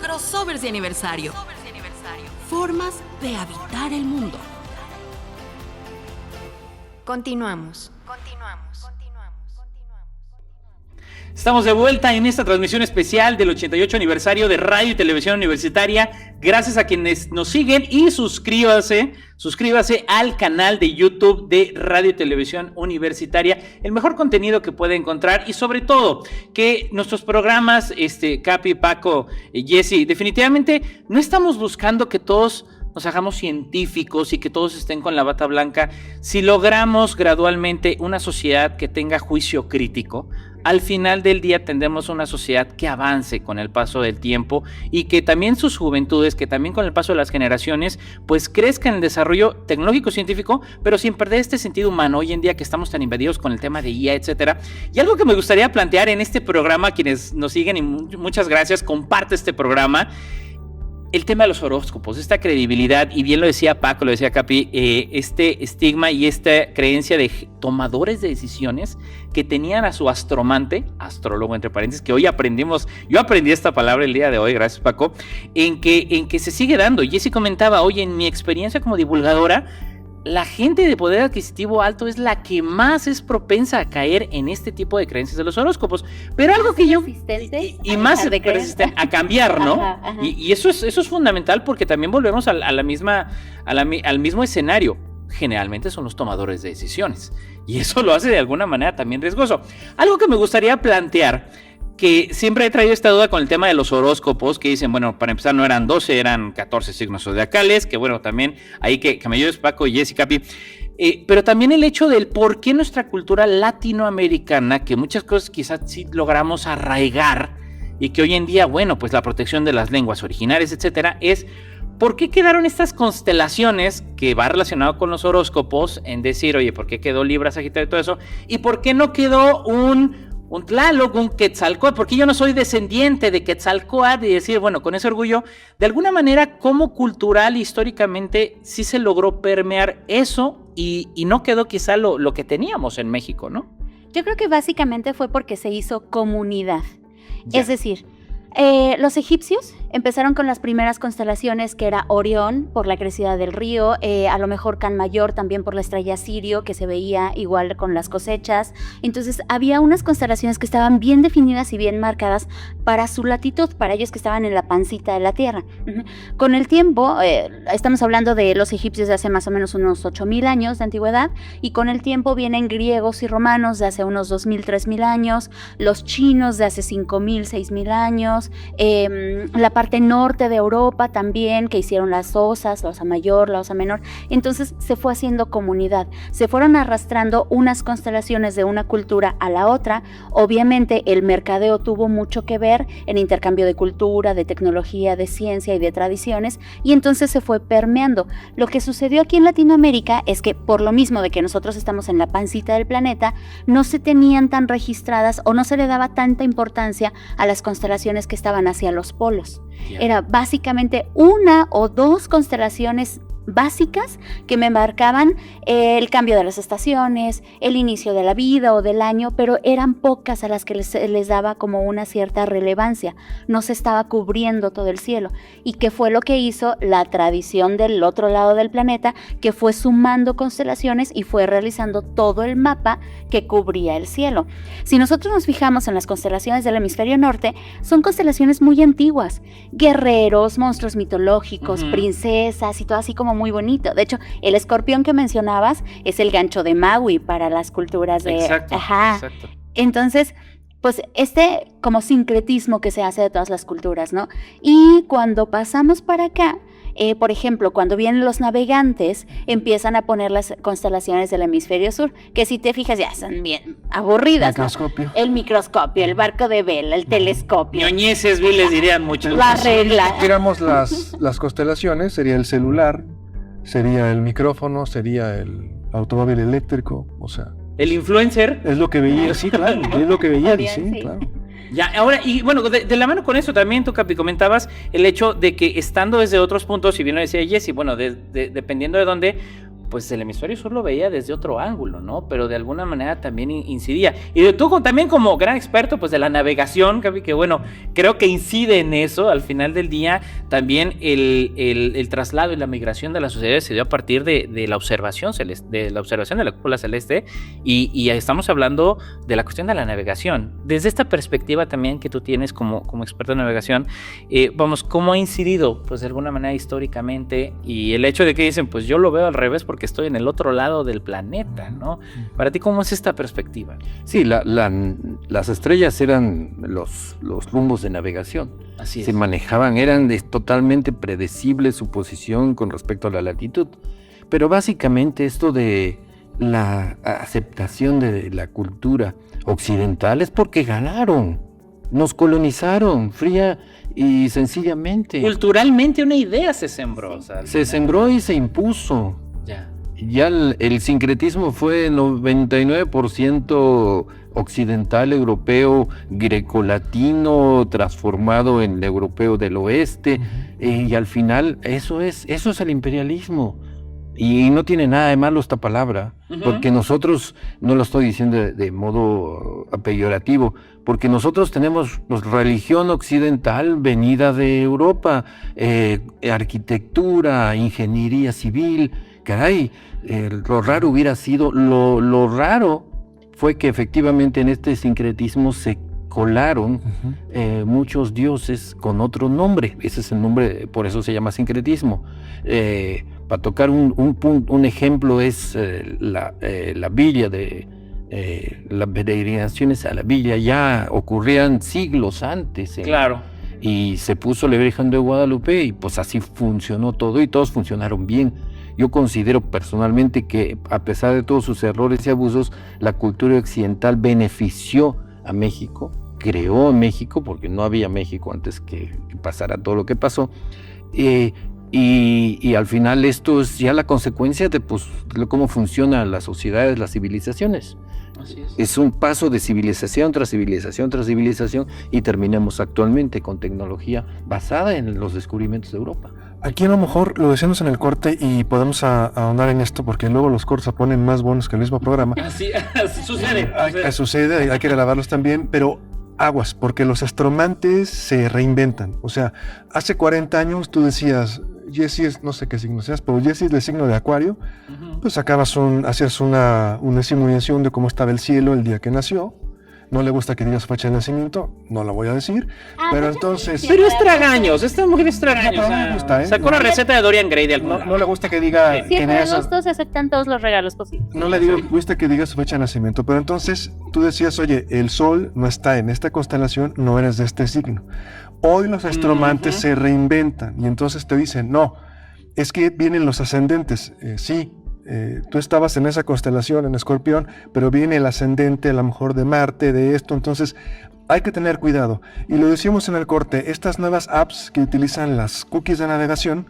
Crossovers de aniversario. Formas de habitar el mundo. Continuamos. Estamos de vuelta en esta transmisión especial del 88 aniversario de Radio y Televisión Universitaria. Gracias a quienes nos siguen y suscríbase al canal de YouTube de Radio y Televisión Universitaria, el mejor contenido que puede encontrar, y sobre todo que nuestros programas, Capi, Paco, Jessy, definitivamente no estamos buscando que todos nos hagamos científicos y que todos estén con la bata blanca. Si logramos gradualmente una sociedad que tenga juicio crítico, al final del día tendremos una sociedad que avance con el paso del tiempo y que también sus juventudes, que también con el paso de las generaciones, pues crezcan en el desarrollo tecnológico científico, pero sin perder este sentido humano hoy en día que estamos tan invadidos con el tema de IA, etcétera. Y algo que me gustaría plantear en este programa, quienes nos siguen, y muchas gracias, comparte este programa. El tema de los horóscopos, esta credibilidad, y bien lo decía Paco, lo decía Capi, este estigma y esta creencia de tomadores de decisiones que tenían a su astromante, astrólogo entre paréntesis, que hoy aprendimos, yo aprendí esta palabra el día de hoy, gracias Paco, en que se sigue dando. Jessy comentaba, oye, en mi experiencia como divulgadora, la gente de poder adquisitivo alto es la que más es propensa a caer en este tipo de creencias de los horóscopos, pero algo que yo y más resistente a cambiar, ¿no? Ajá. Y eso es fundamental, porque también volvemos al mismo escenario. Generalmente son los tomadores de decisiones, y eso lo hace de alguna manera también riesgoso. Algo que me gustaría plantear, que siempre he traído esta duda con el tema de los horóscopos, que dicen, bueno, para empezar no eran 12, eran 14 signos zodiacales, que bueno, también ahí que me ayudes Paco y Jessy, Capi, pero también el hecho del por qué nuestra cultura latinoamericana, que muchas cosas quizás sí logramos arraigar, y que hoy en día, bueno, pues la protección de las lenguas originarias, etcétera, es ¿por qué quedaron estas constelaciones que va relacionado con los horóscopos en decir, oye, ¿por qué quedó Libra, Sagitario y todo eso? ¿Y por qué no quedó un Tlaloc, un Quetzalcóatl? Porque yo no soy descendiente de Quetzalcóatl, y decir, bueno, con ese orgullo, de alguna manera, como cultural, históricamente, sí se logró permear eso y no quedó quizá lo que teníamos en México, ¿no? Yo creo que básicamente fue porque se hizo comunidad. Ya. Es decir, los egipcios Empezaron con las primeras constelaciones, que era Orión por la crecida del río, a lo mejor Can Mayor también por la estrella Sirio, que se veía igual con las cosechas. Entonces había unas constelaciones que estaban bien definidas y bien marcadas para su latitud, para ellos que estaban en la pancita de la Tierra. Con el tiempo, estamos hablando de los egipcios de hace más o menos unos 8,000 años de antigüedad, y con el tiempo vienen griegos y romanos de hace unos 2,000, 3,000 años, los chinos de hace 5,000, 6,000 años, la parte norte de Europa también, que hicieron las osas, la osa mayor, la osa menor. Entonces se fue haciendo comunidad, se fueron arrastrando unas constelaciones de una cultura a la otra. Obviamente el mercadeo tuvo mucho que ver en intercambio de cultura, de tecnología, de ciencia y de tradiciones, y entonces se fue permeando. Lo que sucedió aquí en Latinoamérica es que, por lo mismo de que nosotros estamos en la pancita del planeta, no se tenían tan registradas o no se le daba tanta importancia a las constelaciones que estaban hacia los polos. Era básicamente una o dos constelaciones básicas que me marcaban el cambio de las estaciones, el inicio de la vida o del año, pero eran pocas a las que les daba como una cierta relevancia. No se estaba cubriendo todo el cielo. ¿Y qué fue lo que hizo la tradición del otro lado del planeta? Que fue sumando constelaciones y fue realizando todo el mapa que cubría el cielo. Si nosotros nos fijamos en las constelaciones del hemisferio norte, son constelaciones muy antiguas, guerreros, monstruos mitológicos, princesas y todo así como muy bonito. De hecho, el escorpión que mencionabas es el gancho de Maui para las culturas de... Exacto. Entonces, pues como sincretismo que se hace de todas las culturas, ¿no? Y cuando pasamos para acá, por ejemplo, cuando vienen los navegantes, empiezan a poner las constelaciones del hemisferio sur, que si te fijas ya son bien aburridas, ¿no? El microscopio, el barco de vela, el telescopio. Ñoñeces, les dirían muchos. La regla. Tiramos las constelaciones, sería el celular, sería el micrófono, sería el automóvil eléctrico, o sea... El influencer. Es lo que veía, sí, claro, es lo que veía, sí, claro. Ya, ahora, y bueno, de la mano con eso también tú, Capi, comentabas el hecho de que estando desde otros puntos, si bien lo decía Jessy, bueno, dependiendo de dónde, pues el hemisferio sur lo veía desde otro ángulo, ¿no? Pero de alguna manera también incidía. Y tú también como gran experto, pues de la navegación, Capi, que bueno, creo que incide en eso, al final del día, también el traslado y la migración de las sociedades se dio a partir de la observación celeste, de la cúpula celeste, y estamos hablando de la cuestión de la navegación. Desde esta perspectiva también que tú tienes como experto en navegación, ¿cómo ha incidido, pues de alguna manera históricamente, y el hecho de que dicen, pues yo lo veo al revés porque estoy en el otro lado del planeta, ¿no? Para ti, ¿cómo es esta perspectiva? Sí, las estrellas eran los rumbos de navegación. Así es. Se manejaban, eran totalmente predecibles su posición con respecto a la latitud. Pero básicamente esto de la aceptación de la cultura occidental es porque ganaron, nos colonizaron, fría y sencillamente. Culturalmente una idea se sembró. O sea, se sembró y se impuso. Ya el sincretismo fue 99% occidental, europeo, grecolatino, transformado en europeo del oeste, y al final eso es el imperialismo. Y no tiene nada de malo esta palabra, porque nosotros, no lo estoy diciendo de modo peyorativo, porque nosotros tenemos religión occidental venida de Europa, arquitectura, ingeniería civil, caray, lo raro hubiera sido, lo raro fue que efectivamente en este sincretismo se colaron muchos dioses con otro nombre. Ese es el nombre, por eso se llama sincretismo. Para tocar un ejemplo es la villa de las peregrinaciones a la villa ya ocurrían siglos antes. Claro. Y se puso la Virgen de Guadalupe y pues así funcionó todo y todos funcionaron bien. Yo considero personalmente que a pesar de todos sus errores y abusos, la cultura occidental benefició a México, creó a México, porque no había México antes que pasara todo lo que pasó, y al final esto es ya la consecuencia de cómo funcionan las sociedades, las civilizaciones. Así es un paso de civilización tras civilización tras civilización y terminamos actualmente con tecnología basada en los descubrimientos de Europa. Aquí a lo mejor lo decimos en el corte y podemos ahondar en esto porque luego los cortes se ponen más buenos que el mismo programa. Así sucede. Sucede, hay que grabarlos también, pero aguas, porque los astromantes se reinventan. O sea, hace 40 años tú decías, Jesse es, no sé qué signo seas, pero Jesse es del signo de Acuario, pues hacías una simulación de cómo estaba el cielo el día que nació. No le gusta que diga su fecha de nacimiento, no la voy a decir, pero entonces... Pero es tragaños, esta mujer es tragaños. No me gusta, ¿eh? Sacó la receta de Dorian Gray de algún lado. No le gusta que diga... Si es de agosto, se aceptan todos los regalos posibles. No le gusta que diga su fecha de nacimiento, pero entonces tú decías, oye, el sol no está en esta constelación, no eres de este signo. Hoy los astromantes se reinventan y entonces te dicen, no, es que vienen los ascendentes, sí. Tú estabas en esa constelación, en Escorpión, pero viene el ascendente a lo mejor de Marte, de esto, entonces hay que tener cuidado. Y lo decíamos en el corte, estas nuevas apps que utilizan las cookies de navegación,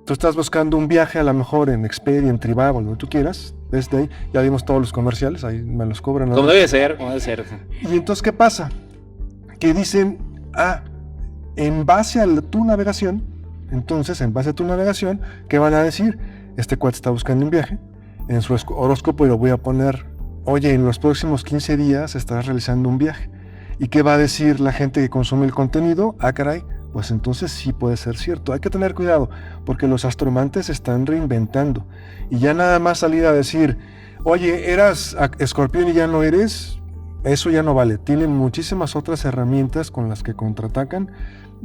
tú estás buscando un viaje a lo mejor en Expedia, en Trivago, lo que tú quieras, desde ahí, ya vimos todos los comerciales, ahí me los cobran. Como debe ser, como debe ser. Y entonces, ¿qué pasa? Que dicen, en base a tu navegación, entonces, en base a tu navegación, ¿qué van a decir? Este cuate está buscando un viaje, en su horóscopo y lo voy a poner, oye, en los próximos 15 días estás realizando un viaje. ¿Y qué va a decir la gente que consume el contenido? Caray, pues entonces sí puede ser cierto. Hay que tener cuidado, porque los astromantes se están reinventando. Y ya nada más salir a decir, oye, eras Escorpión y ya no eres, eso ya no vale. Tienen muchísimas otras herramientas con las que contraatacan,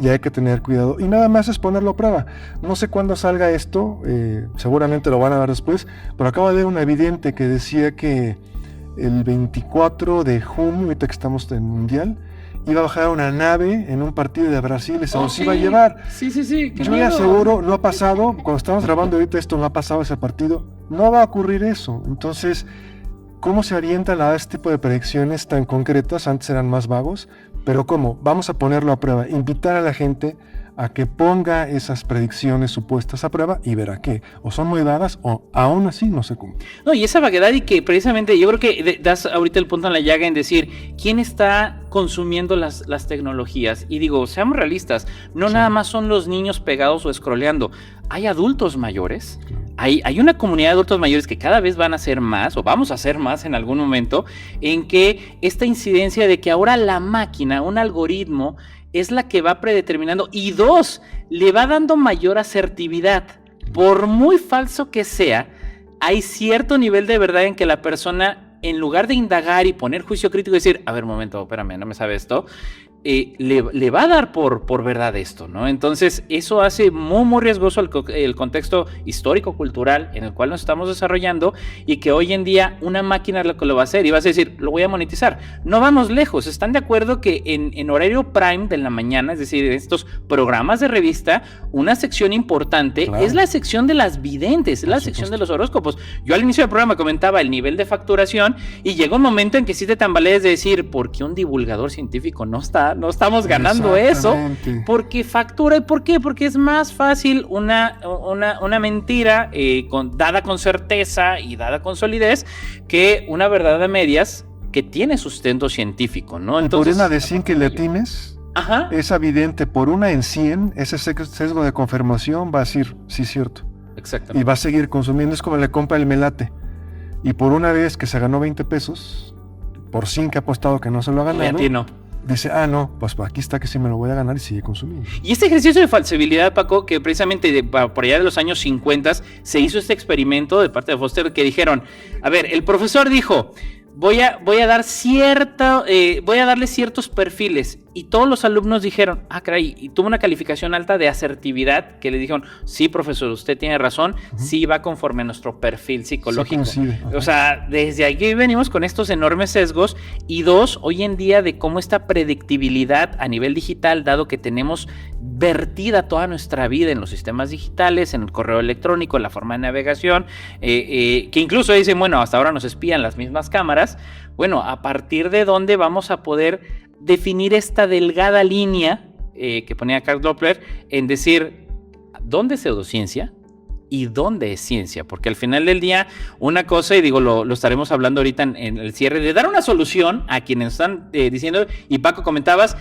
y hay que tener cuidado. Y nada más es ponerlo a prueba. No sé cuándo salga esto, seguramente lo van a ver después, pero acabo de ver una evidente que decía que el 24 de junio, ahorita que estamos en Mundial, iba a bajar una nave en un partido de Brasil y se los iba a llevar. Sí. Yo le aseguro, no ha pasado, cuando estamos grabando ahorita esto no ha pasado ese partido, no va a ocurrir eso. Entonces, ¿cómo se orientan a este tipo de predicciones tan concretas? Antes eran más vagos, pero ¿cómo? Vamos a ponerlo a prueba, invitar a la gente a que ponga esas predicciones supuestas a prueba y verá que o son muy dadas o aún así no se cumplen. No, y esa vaguedad, y que precisamente yo creo que das ahorita el punto en la llaga en decir quién está consumiendo las tecnologías. Y digo, seamos realistas, no nada más son los niños pegados o scrolleando, hay adultos mayores. Hay una comunidad de adultos mayores que cada vez van a ser más, o vamos a ser más en algún momento, en que esta incidencia de que ahora la máquina, un algoritmo, es la que va predeterminando, y dos, le va dando mayor asertividad. Por muy falso que sea, hay cierto nivel de verdad en que la persona, en lugar de indagar y poner juicio crítico y decir, a ver, un momento, espérame, no me sabe esto, le va a dar por verdad esto, ¿no? Entonces eso hace muy, muy riesgoso el contexto histórico-cultural en el cual nos estamos desarrollando, y que hoy en día una máquina lo que lo va a hacer y vas a decir, lo voy a monetizar. No vamos lejos, ¿están de acuerdo que en horario prime de la mañana, es decir, en estos programas de revista, una sección importante es la sección de las videntes, es la sección de los horóscopos? Yo al inicio del programa comentaba el nivel de facturación, y llega un momento en que sí te tambalees de decir, ¿por qué un divulgador científico no estamos ganando eso? Porque factura. ¿Y por qué? Porque es más fácil una mentira dada con certeza y dada con solidez que una verdad a medias que tiene sustento científico, ¿no? Entonces, por una de 100 que le atines, es evidente, por una en 100, ese sesgo de confirmación va a decir, sí, cierto. Exactamente. Y va a seguir consumiendo, es como le compra el melate. Y por una vez que se ganó 20 pesos, por 100 que ha apostado que no se lo ha ganado, dice, no, pues aquí está que sí me lo voy a ganar, y sigue consumiendo. Y este ejercicio de falsibilidad, Paco, que precisamente por allá de los años 50 se hizo este experimento de parte de Foster, que dijeron, a ver, el profesor dijo, voy a darle ciertos perfiles, y todos los alumnos dijeron, caray, y tuvo una calificación alta de asertividad, que le dijeron, sí, profesor, usted tiene razón, sí va conforme a nuestro perfil psicológico. O sea, desde aquí venimos con estos enormes sesgos. Y dos, hoy en día, de cómo esta predictibilidad a nivel digital, dado que tenemos vertida toda nuestra vida en los sistemas digitales, en el correo electrónico, en la forma de navegación, que incluso dicen, bueno, hasta ahora nos espían las mismas cámaras. Bueno, a partir de dónde vamos a poder definir esta delgada línea que ponía Karl Doppler en decir dónde es pseudociencia y dónde es ciencia, porque al final del día una cosa, y digo, lo estaremos hablando ahorita en el cierre, de dar una solución a quienes están diciendo, y Paco comentabas,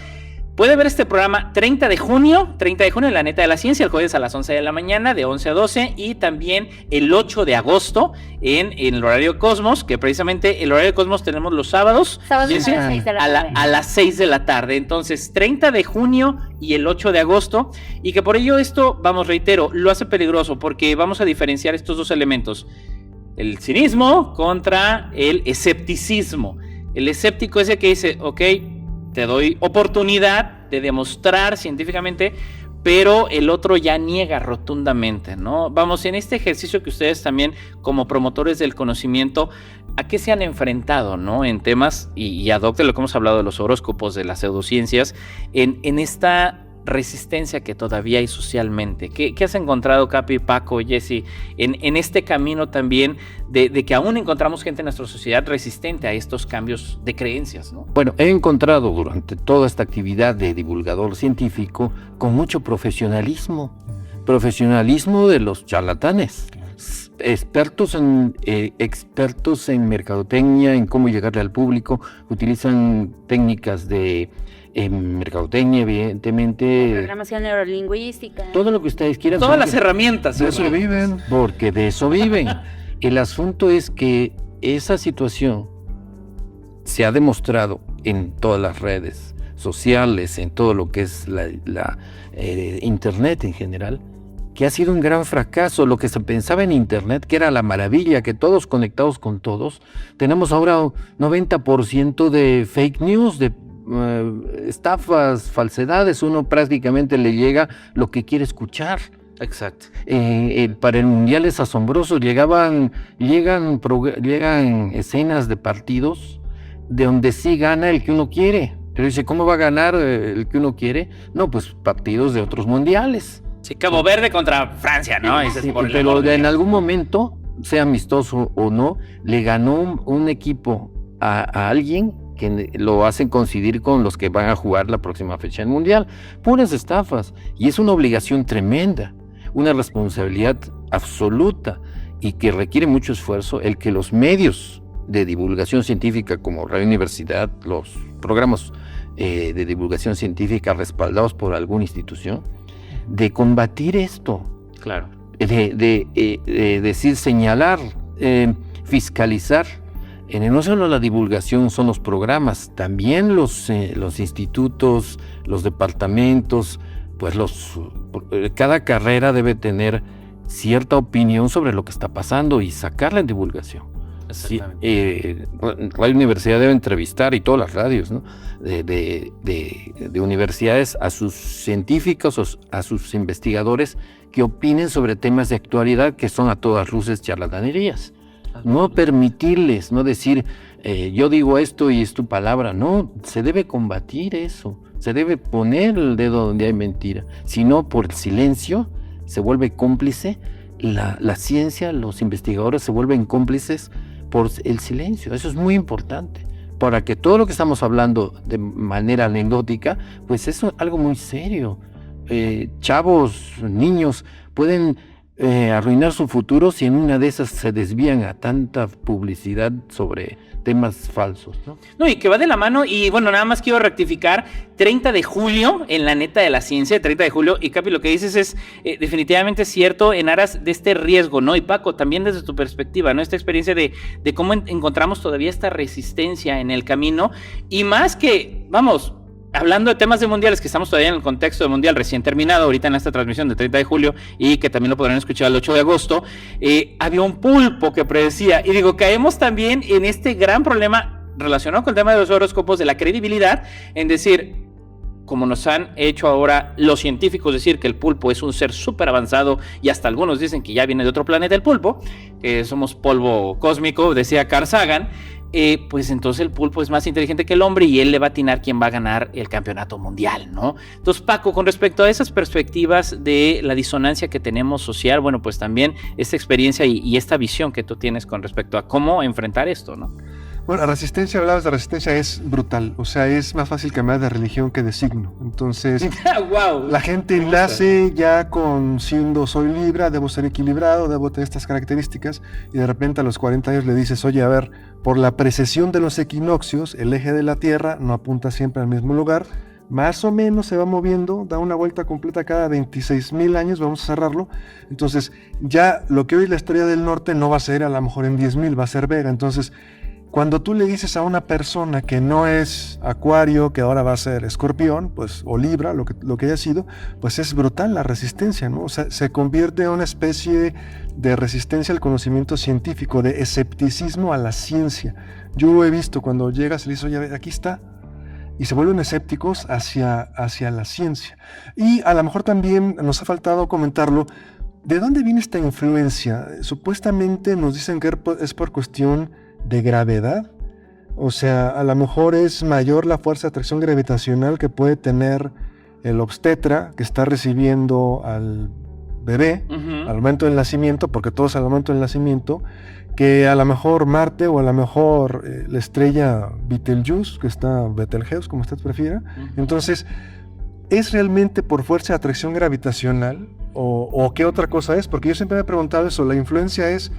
puede ver este programa 30 de junio en La Neta de la Ciencia, el jueves a las 11 de la mañana, de 11 a 12, y también el 8 de agosto en el horario Cosmos, que precisamente el horario Cosmos tenemos los sábados, Sábados a las 6 de la tarde. a las 6 de la tarde. Entonces, 30 de junio y el 8 de agosto, y que por ello esto, vamos, reitero, lo hace peligroso, porque vamos a diferenciar estos dos elementos: el cinismo contra el escepticismo. El escéptico es el que dice, ok, te doy oportunidad de demostrar científicamente, pero el otro ya niega rotundamente, ¿no? Vamos, en este ejercicio que ustedes también, como promotores del conocimiento, ¿a qué se han enfrentado, no? En temas, y ad hoc de lo que hemos hablado de los horóscopos, de las pseudociencias, en esta resistencia que todavía hay socialmente. ¿Qué has encontrado, Capi, Paco, Jesse, en este camino también de que aún encontramos gente en nuestra sociedad resistente a estos cambios de creencias, ¿no? Bueno, he encontrado durante toda esta actividad de divulgador científico con mucho profesionalismo de los charlatanes, expertos en mercadotecnia, en cómo llegarle al público, utilizan técnicas de mercadotecnia, evidentemente, Programación neurolingüística. todo lo que ustedes quieran. Todas las herramientas. De eso viven. Porque de eso viven. El asunto es que esa situación se ha demostrado en todas las redes sociales, en todo lo que es la Internet en general, que ha sido un gran fracaso. Lo que se pensaba en Internet, que era la maravilla, que todos conectados con todos, tenemos ahora un 90% de fake news, de estafas, falsedades. Uno prácticamente le llega lo que quiere escuchar. Exacto. Para el mundial es asombroso. Llegan escenas de partidos de donde sí gana el que uno quiere. Pero dice, ¿cómo va a ganar el que uno quiere? No, pues partidos de otros mundiales. Sí, Cabo Verde contra Francia, ¿no? Sí, pero en algún momento, sea amistoso o no, le ganó un equipo a alguien que lo hacen coincidir con los que van a jugar la próxima fecha del mundial. Puras estafas. Y es una obligación tremenda, una responsabilidad absoluta, y que requiere mucho esfuerzo el que los medios de divulgación científica como Radio Universidad, los programas de divulgación científica respaldados por alguna institución, de combatir esto. Claro. De decir, señalar, fiscalizar. No solo la divulgación son los programas, también los institutos, los departamentos, pues cada carrera debe tener cierta opinión sobre lo que está pasando y sacarla en divulgación. Sí, Radio Universidad debe entrevistar, y todas las radios, ¿no? de universidades, a sus científicos, a sus investigadores que opinen sobre temas de actualidad que son a todas luces charlatanerías. No permitirles, no decir yo digo esto y es tu palabra. No, se debe combatir eso, se debe poner el dedo donde hay mentira. Si no, por el silencio se vuelve cómplice la ciencia, los investigadores se vuelven cómplices por el silencio. Eso es muy importante, para que todo lo que estamos hablando de manera anecdótica, pues eso es algo muy serio. Chavos, niños pueden arruinar su futuro si en una de esas se desvían a tanta publicidad sobre temas falsos, ¿no? No, y que va de la mano. Y bueno, nada más quiero rectificar: 30 de julio en La Neta de la Ciencia, 30 de julio, y Capi, lo que dices es definitivamente cierto, en aras de este riesgo, ¿no? Y Paco, también desde tu perspectiva, ¿no? Esta experiencia de cómo encontramos todavía esta resistencia en el camino, y más que, vamos, hablando de temas de mundiales, que estamos todavía en el contexto de mundial recién terminado, ahorita en esta transmisión de 30 de julio, y que también lo podrán escuchar el 8 de agosto, había un pulpo que predecía, y digo, caemos también en este gran problema relacionado con el tema de los horóscopos, de la credibilidad, en decir, como nos han hecho ahora los científicos decir que el pulpo es un ser súper avanzado, y hasta algunos dicen que ya viene de otro planeta el pulpo, que somos polvo cósmico, decía Carl Sagan. Pues entonces el pulpo es más inteligente que el hombre y él le va a atinar quién va a ganar el campeonato mundial, ¿no? Entonces, Paco, con respecto a esas perspectivas de la disonancia que tenemos social, bueno, pues también esta experiencia y esta visión que tú tienes con respecto a cómo enfrentar esto, ¿no? Bueno, la resistencia, hablabas de resistencia, es brutal. O sea, es más fácil cambiar de religión que de signo. Entonces, wow, la gente nace ya siendo soy Libra, debo ser equilibrado, debo tener estas características, y de repente a los 40 años le dices, oye, a ver, por la precesión de los equinoccios, el eje de la Tierra no apunta siempre al mismo lugar, más o menos se va moviendo, da una vuelta completa cada 26,000 años, vamos a cerrarlo. Entonces, ya lo que hoy es la estrella del norte no va a ser a lo mejor en 10,000, va a ser Vega. Entonces, cuando tú le dices a una persona que no es Acuario, que ahora va a ser Escorpión, pues, o Libra, lo que haya sido, pues es brutal la resistencia, ¿no? O sea, se convierte en una especie de resistencia al conocimiento científico, de escepticismo a la ciencia. Yo he visto cuando llegas y le dices, oye, aquí está, y se vuelven escépticos hacia la ciencia. Y a lo mejor también nos ha faltado comentarlo, ¿de dónde viene esta influencia? Supuestamente nos dicen que es por cuestión de gravedad, o sea, a lo mejor es mayor la fuerza de atracción gravitacional que puede tener el obstetra que está recibiendo al bebé al momento del nacimiento, porque todo es al momento del nacimiento, que a lo mejor Marte o a lo mejor la estrella Betelgeuse, que está Betelgeuse, como usted prefiera. Entonces, ¿es realmente por fuerza de atracción gravitacional o qué otra cosa es? Porque yo siempre me he preguntado eso, la influencia es,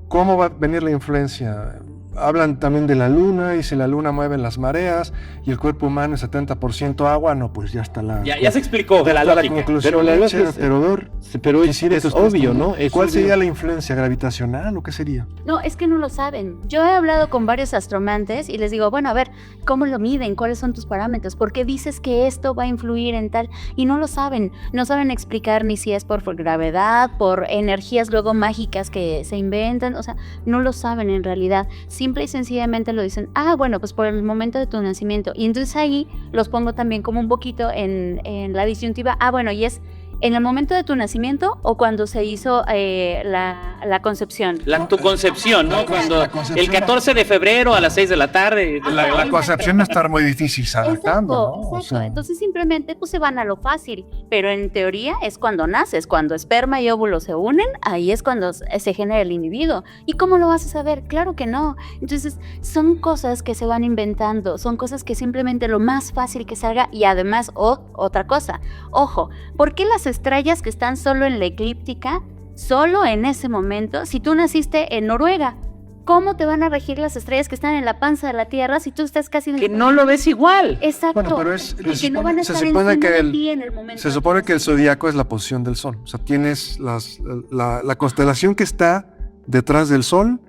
¿cómo va a venir la influencia? Hablan también de la luna, y si la luna mueve las mareas y el cuerpo humano es 70% agua, no, pues ya está la... Ya se explicó de la lógica. Pero la lógica es obvio, ¿no? ¿Cuál sería la influencia gravitacional o qué sería? No, es que no lo saben. Yo he hablado con varios astromantes y les digo, bueno, a ver, ¿cómo lo miden? ¿Cuáles son tus parámetros? ¿Por qué dices que esto va a influir en tal? Y no lo saben. No saben explicar ni si es por gravedad, por energías luego mágicas que se inventan. O sea, no lo saben en realidad. Simple y sencillamente lo dicen, bueno, pues por el momento de tu nacimiento. Y entonces ahí los pongo también como un poquito en la disyuntiva, bueno, y es en el momento de tu nacimiento o cuando se hizo la concepción. Tu concepción, ¿no? Cuando el 14 de febrero a las 6 de la tarde. La concepción está muy difícil adaptando, ¿no? Exacto. O sea, Entonces simplemente pues se van a lo fácil, pero en teoría es cuando naces, cuando esperma y óvulo se unen, ahí es cuando se genera el individuo. ¿Y cómo lo vas a saber? Claro que no. Entonces son cosas que se van inventando, son cosas que simplemente lo más fácil que salga. Y además, otra cosa, ojo, ¿por qué las estrellas que están solo en la eclíptica, solo en ese momento? Si tú naciste en Noruega, ¿cómo te van a regir las estrellas que están en la panza de la Tierra si tú estás casi en el... Que no lo ves igual. Exacto. Bueno, pero que no van a estar encima de ti en el momento. Se supone que el zodiaco es la posición del Sol. O sea, tienes la constelación que está detrás del Sol,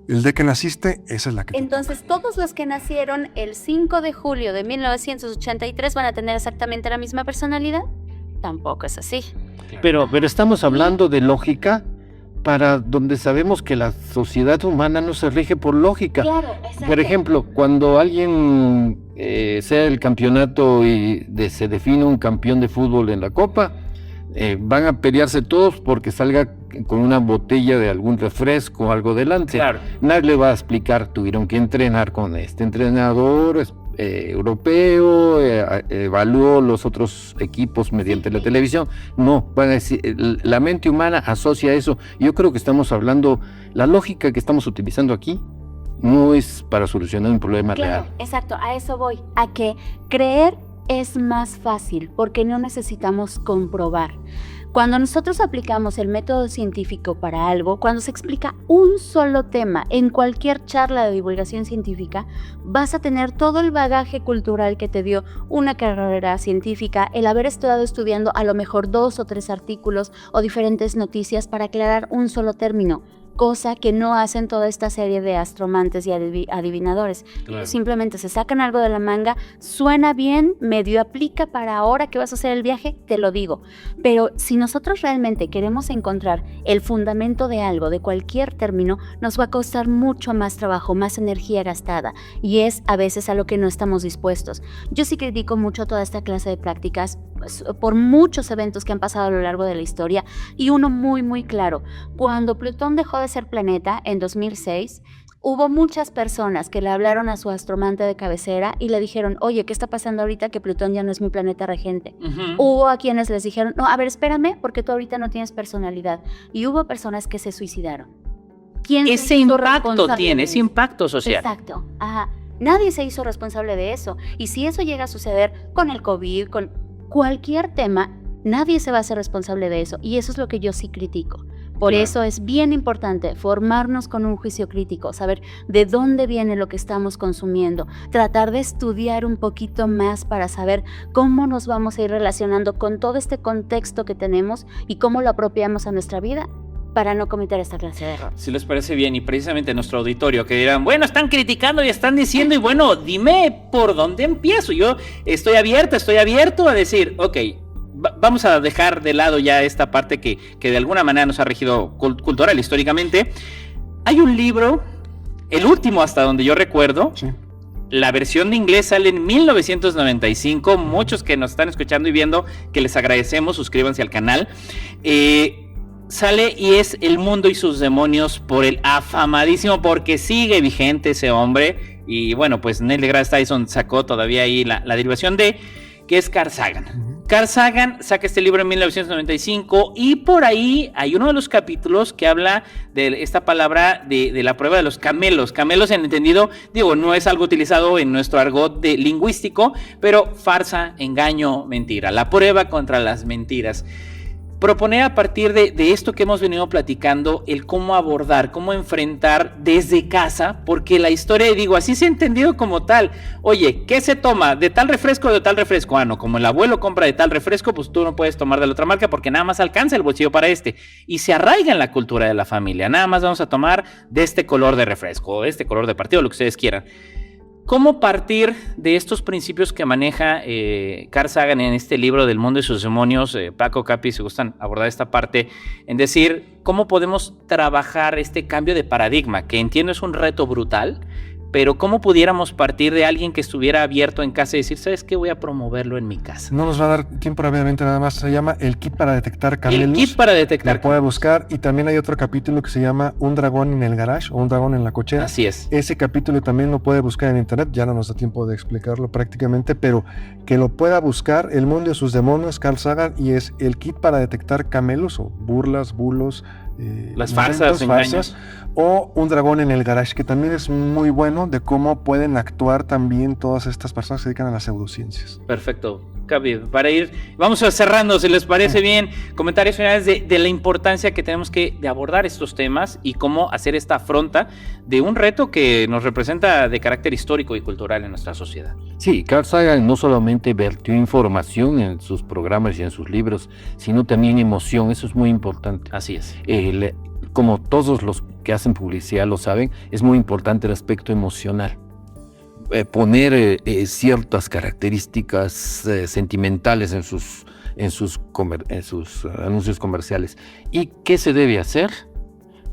el día que naciste, esa es la que... Entonces, todos los que nacieron el 5 de julio de 1983 van a tener exactamente la misma personalidad. Tampoco es así. Pero estamos hablando de lógica para donde sabemos que la sociedad humana no se rige por lógica. Claro, exacto. Por ejemplo, cuando alguien sea el campeonato y se define un campeón de fútbol en la Copa, van a pelearse todos porque salga con una botella de algún refresco o algo delante. Claro. Nadie le va a explicar, tuvieron que entrenar con este entrenador europeo, evaluó los otros equipos mediante la televisión. No, van a decir, la mente humana asocia eso. Yo creo que estamos hablando, la lógica que estamos utilizando aquí no es para solucionar un problema real. Exacto, a eso voy, a que creer es más fácil porque no necesitamos comprobar. Cuando nosotros aplicamos el método científico para algo, cuando se explica un solo tema en cualquier charla de divulgación científica, vas a tener todo el bagaje cultural que te dio una carrera científica, el haber estado estudiando a lo mejor 2 o 3 artículos o diferentes noticias para aclarar un solo término, cosa que no hacen toda esta serie de astromantes y adivinadores. Claro. Simplemente se sacan algo de la manga, suena bien, medio aplica para ahora que vas a hacer el viaje, te lo digo. Pero si nosotros realmente queremos encontrar el fundamento de algo, de cualquier término, nos va a costar mucho más trabajo, más energía gastada, y es a veces a lo que no estamos dispuestos. Yo sí critico mucho toda esta clase de prácticas pues, por muchos eventos que han pasado a lo largo de la historia, y uno muy, muy claro. Cuando Plutón dejó de ser planeta en 2006, hubo muchas personas que le hablaron a su astromante de cabecera y le dijeron, oye, ¿qué está pasando ahorita que Plutón ya no es mi planeta regente? Hubo a quienes les dijeron, no, a ver, espérame, porque tú ahorita no tienes personalidad. Y hubo personas que se suicidaron. ¿Quién Ese impacto tiene, ese impacto social. Exacto, ajá. Nadie se hizo responsable de eso. Y si eso llega a suceder con el COVID, con cualquier tema, nadie se va a hacer responsable de eso. Y eso es lo que yo sí critico. Por Claro. eso es bien importante formarnos con un juicio crítico, saber de dónde viene lo que estamos consumiendo, tratar de estudiar un poquito más para saber cómo nos vamos a ir relacionando con todo este contexto que tenemos y cómo lo apropiamos a nuestra vida para no cometer esta clase de errores. Si les parece bien, y precisamente nuestro auditorio que dirán, bueno, están criticando y están diciendo, y bueno, dime por dónde empiezo. Yo estoy abierto a decir, ok, vamos a dejar de lado ya esta parte que de alguna manera nos ha regido cultural, históricamente. Hay un libro, el último hasta donde yo recuerdo, Sí. la versión de inglés sale en 1995, muchos que nos están escuchando y viendo, que les agradecemos, suscríbanse al canal. Sale y es El mundo y sus demonios, por el afamadísimo, porque sigue vigente ese hombre, y bueno, pues Neil deGrasse Tyson sacó todavía ahí la derivación de, que es Carl Sagan. Carl Sagan saca este libro en 1995 y por ahí hay uno de los capítulos que habla de esta palabra de la prueba de los camelos. Camelos en entendido, digo, no es algo utilizado en nuestro argot lingüístico, pero farsa, engaño, mentira. La prueba contra las mentiras. Proponer a partir de esto que hemos venido platicando, el cómo abordar, cómo enfrentar desde casa, porque la historia, digo, así se ha entendido como tal. Oye, ¿qué se toma? ¿De tal refresco o de tal refresco? Ah, no, como el abuelo compra de tal refresco, pues tú no puedes tomar de la otra marca porque nada más alcanza el bolsillo para este. Y se arraiga en la cultura de la familia. Nada más vamos a tomar de este color de refresco, o este color de partido, lo que ustedes quieran. ¿Cómo partir de estos principios que maneja Carl Sagan en este libro del mundo y sus demonios? Paco, Capi, si gustan abordar esta parte, en decir, ¿cómo podemos trabajar este cambio de paradigma? Que entiendo es un reto brutal, pero ¿cómo pudiéramos partir de alguien que estuviera abierto en casa y decir, ¿sabes qué? Voy a promoverlo en mi casa. No nos va a dar tiempo rápidamente, nada más. Se llama El Kit para detectar camelos. El kit para detectar. La puede buscar. Y también hay otro capítulo que se llama Un dragón en el garage o Un dragón en la cochera. Así es. Ese capítulo también lo puede buscar en internet. Ya no nos da tiempo de explicarlo prácticamente, pero que lo pueda buscar. El mundo y sus demonios, Carl Sagan, y es El Kit para detectar camelos o burlas, bulos, las farsas, engaños. O Un dragón en el garage, que también es muy bueno de cómo pueden actuar también todas estas personas que se dedican a las pseudociencias. Perfecto. Capi, para ir, vamos a cerrando, si les parece bien, comentarios finales de la importancia que tenemos de abordar estos temas y cómo hacer esta afronta de un reto que nos representa de carácter histórico y cultural en nuestra sociedad. Sí, Carl Sagan no solamente vertió información en sus programas y en sus libros, sino también emoción, eso es muy importante. Así es. Como todos los que hacen publicidad lo saben, es muy importante el aspecto emocional. Poner ciertas características sentimentales en sus anuncios comerciales. ¿Y qué se debe hacer?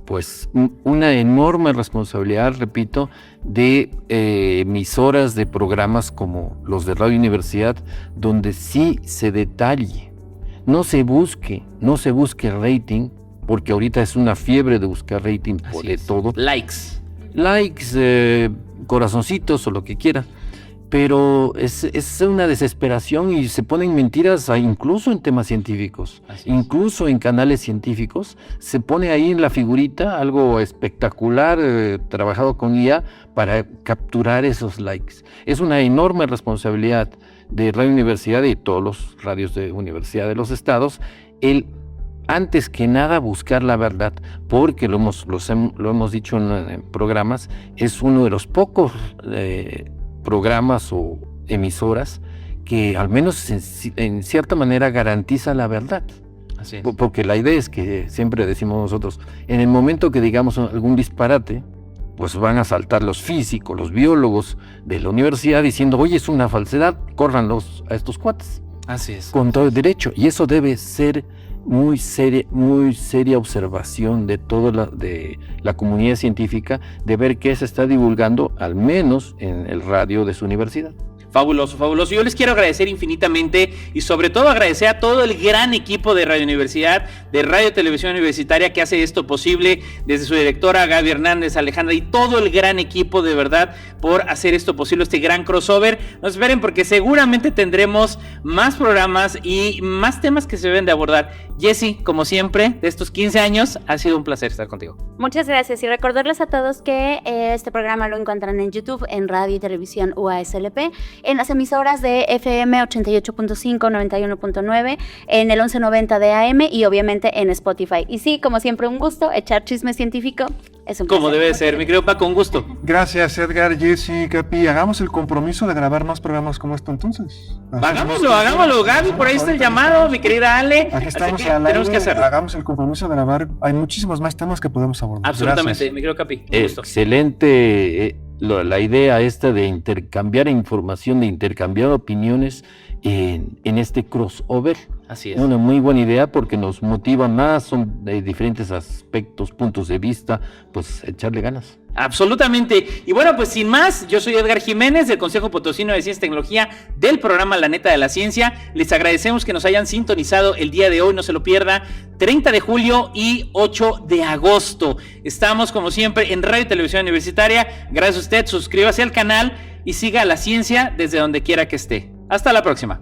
Pues una enorme responsabilidad, repito, de emisoras de programas como los de Radio Universidad, donde sí se detalle, no se busque rating, porque ahorita es una fiebre de buscar rating de todo. Likes, corazoncitos o lo que quiera, pero es una desesperación y se ponen mentiras incluso en temas científicos, incluso en canales científicos, se pone ahí en la figurita algo espectacular trabajado con IA para capturar esos likes. Es una enorme responsabilidad de Radio Universidad y todos los radios de Universidad de los Estados, antes que nada buscar la verdad, porque lo hemos dicho en programas, es uno de los pocos programas o emisoras que al menos en cierta manera garantiza la verdad. Así es. Porque la idea es que siempre decimos nosotros, en el momento que digamos algún disparate, pues van a saltar los físicos, los biólogos de la universidad diciendo, oye, es una falsedad, córranlos a estos cuates. Así es. Con todo el derecho. Y eso debe ser muy seria observación de toda la comunidad científica, de ver qué se está divulgando, al menos en el radio de su universidad. Fabuloso, fabuloso. Yo les quiero agradecer infinitamente y sobre todo agradecer a todo el gran equipo de Radio Universidad, de Radio Televisión Universitaria que hace esto posible, desde su directora Gaby Hernández, Alejandra y todo el gran equipo de verdad por hacer esto posible, este gran crossover. No esperen porque seguramente tendremos más programas y más temas que se deben de abordar. Jessy, como siempre, de estos 15 años, ha sido un placer estar contigo. Muchas gracias y recordarles a todos que este programa lo encuentran en YouTube, en Radio y Televisión UASLP en las emisoras de FM 88.5, 91.9, en el 1190 de AM y obviamente en Spotify. Y sí, como siempre, un gusto echar chisme científico. Es un Como placer. debe ser, mi querido Paco, un gusto. Gracias, Edgar, Jessy, Capi. Hagamos el compromiso de grabar más programas como esto entonces. Hagámoslo, Gaby, por ahí está el llamado, mi querida Ale. Aquí estamos Así que al tenemos que aire, hacerlo. hagamos el compromiso de grabar. Hay muchísimos más temas que podemos abordar. Absolutamente, Gracias. mi querido Capi, un gusto. Excelente la idea esta de intercambiar información, de intercambiar opiniones en este crossover. Así es. Una muy buena idea porque nos motiva más, son de diferentes aspectos, puntos de vista, pues echarle ganas. Absolutamente. Y bueno, pues sin más, yo soy Edgar Jiménez del Consejo Potosino de Ciencia y Tecnología del programa La Neta de la Ciencia. Les agradecemos que nos hayan sintonizado el día de hoy, no se lo pierda, 30 de julio y 8 de agosto. Estamos como siempre en Radio y Televisión Universitaria. Gracias a usted, suscríbase al canal y siga la ciencia desde donde quiera que esté. Hasta la próxima.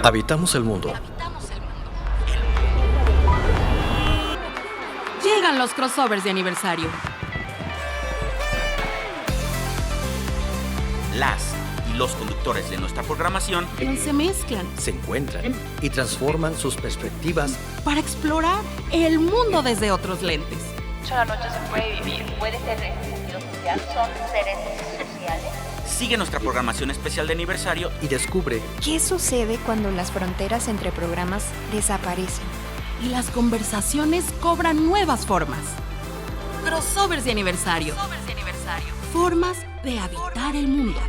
Habitamos el mundo. Llegan los crossovers de aniversario. Las y los conductores de nuestra programación Se mezclan Se encuentran y transforman sus perspectivas para explorar el mundo desde otros lentes. Cada noche se puede vivir. Puede ser de sentido social, son seres sociales. sigue nuestra programación especial de aniversario y descubre ¿Qué sucede cuando las fronteras entre programas desaparecen? Y las conversaciones cobran nuevas formas. Crossovers de aniversario. Formas de habitar el mundo.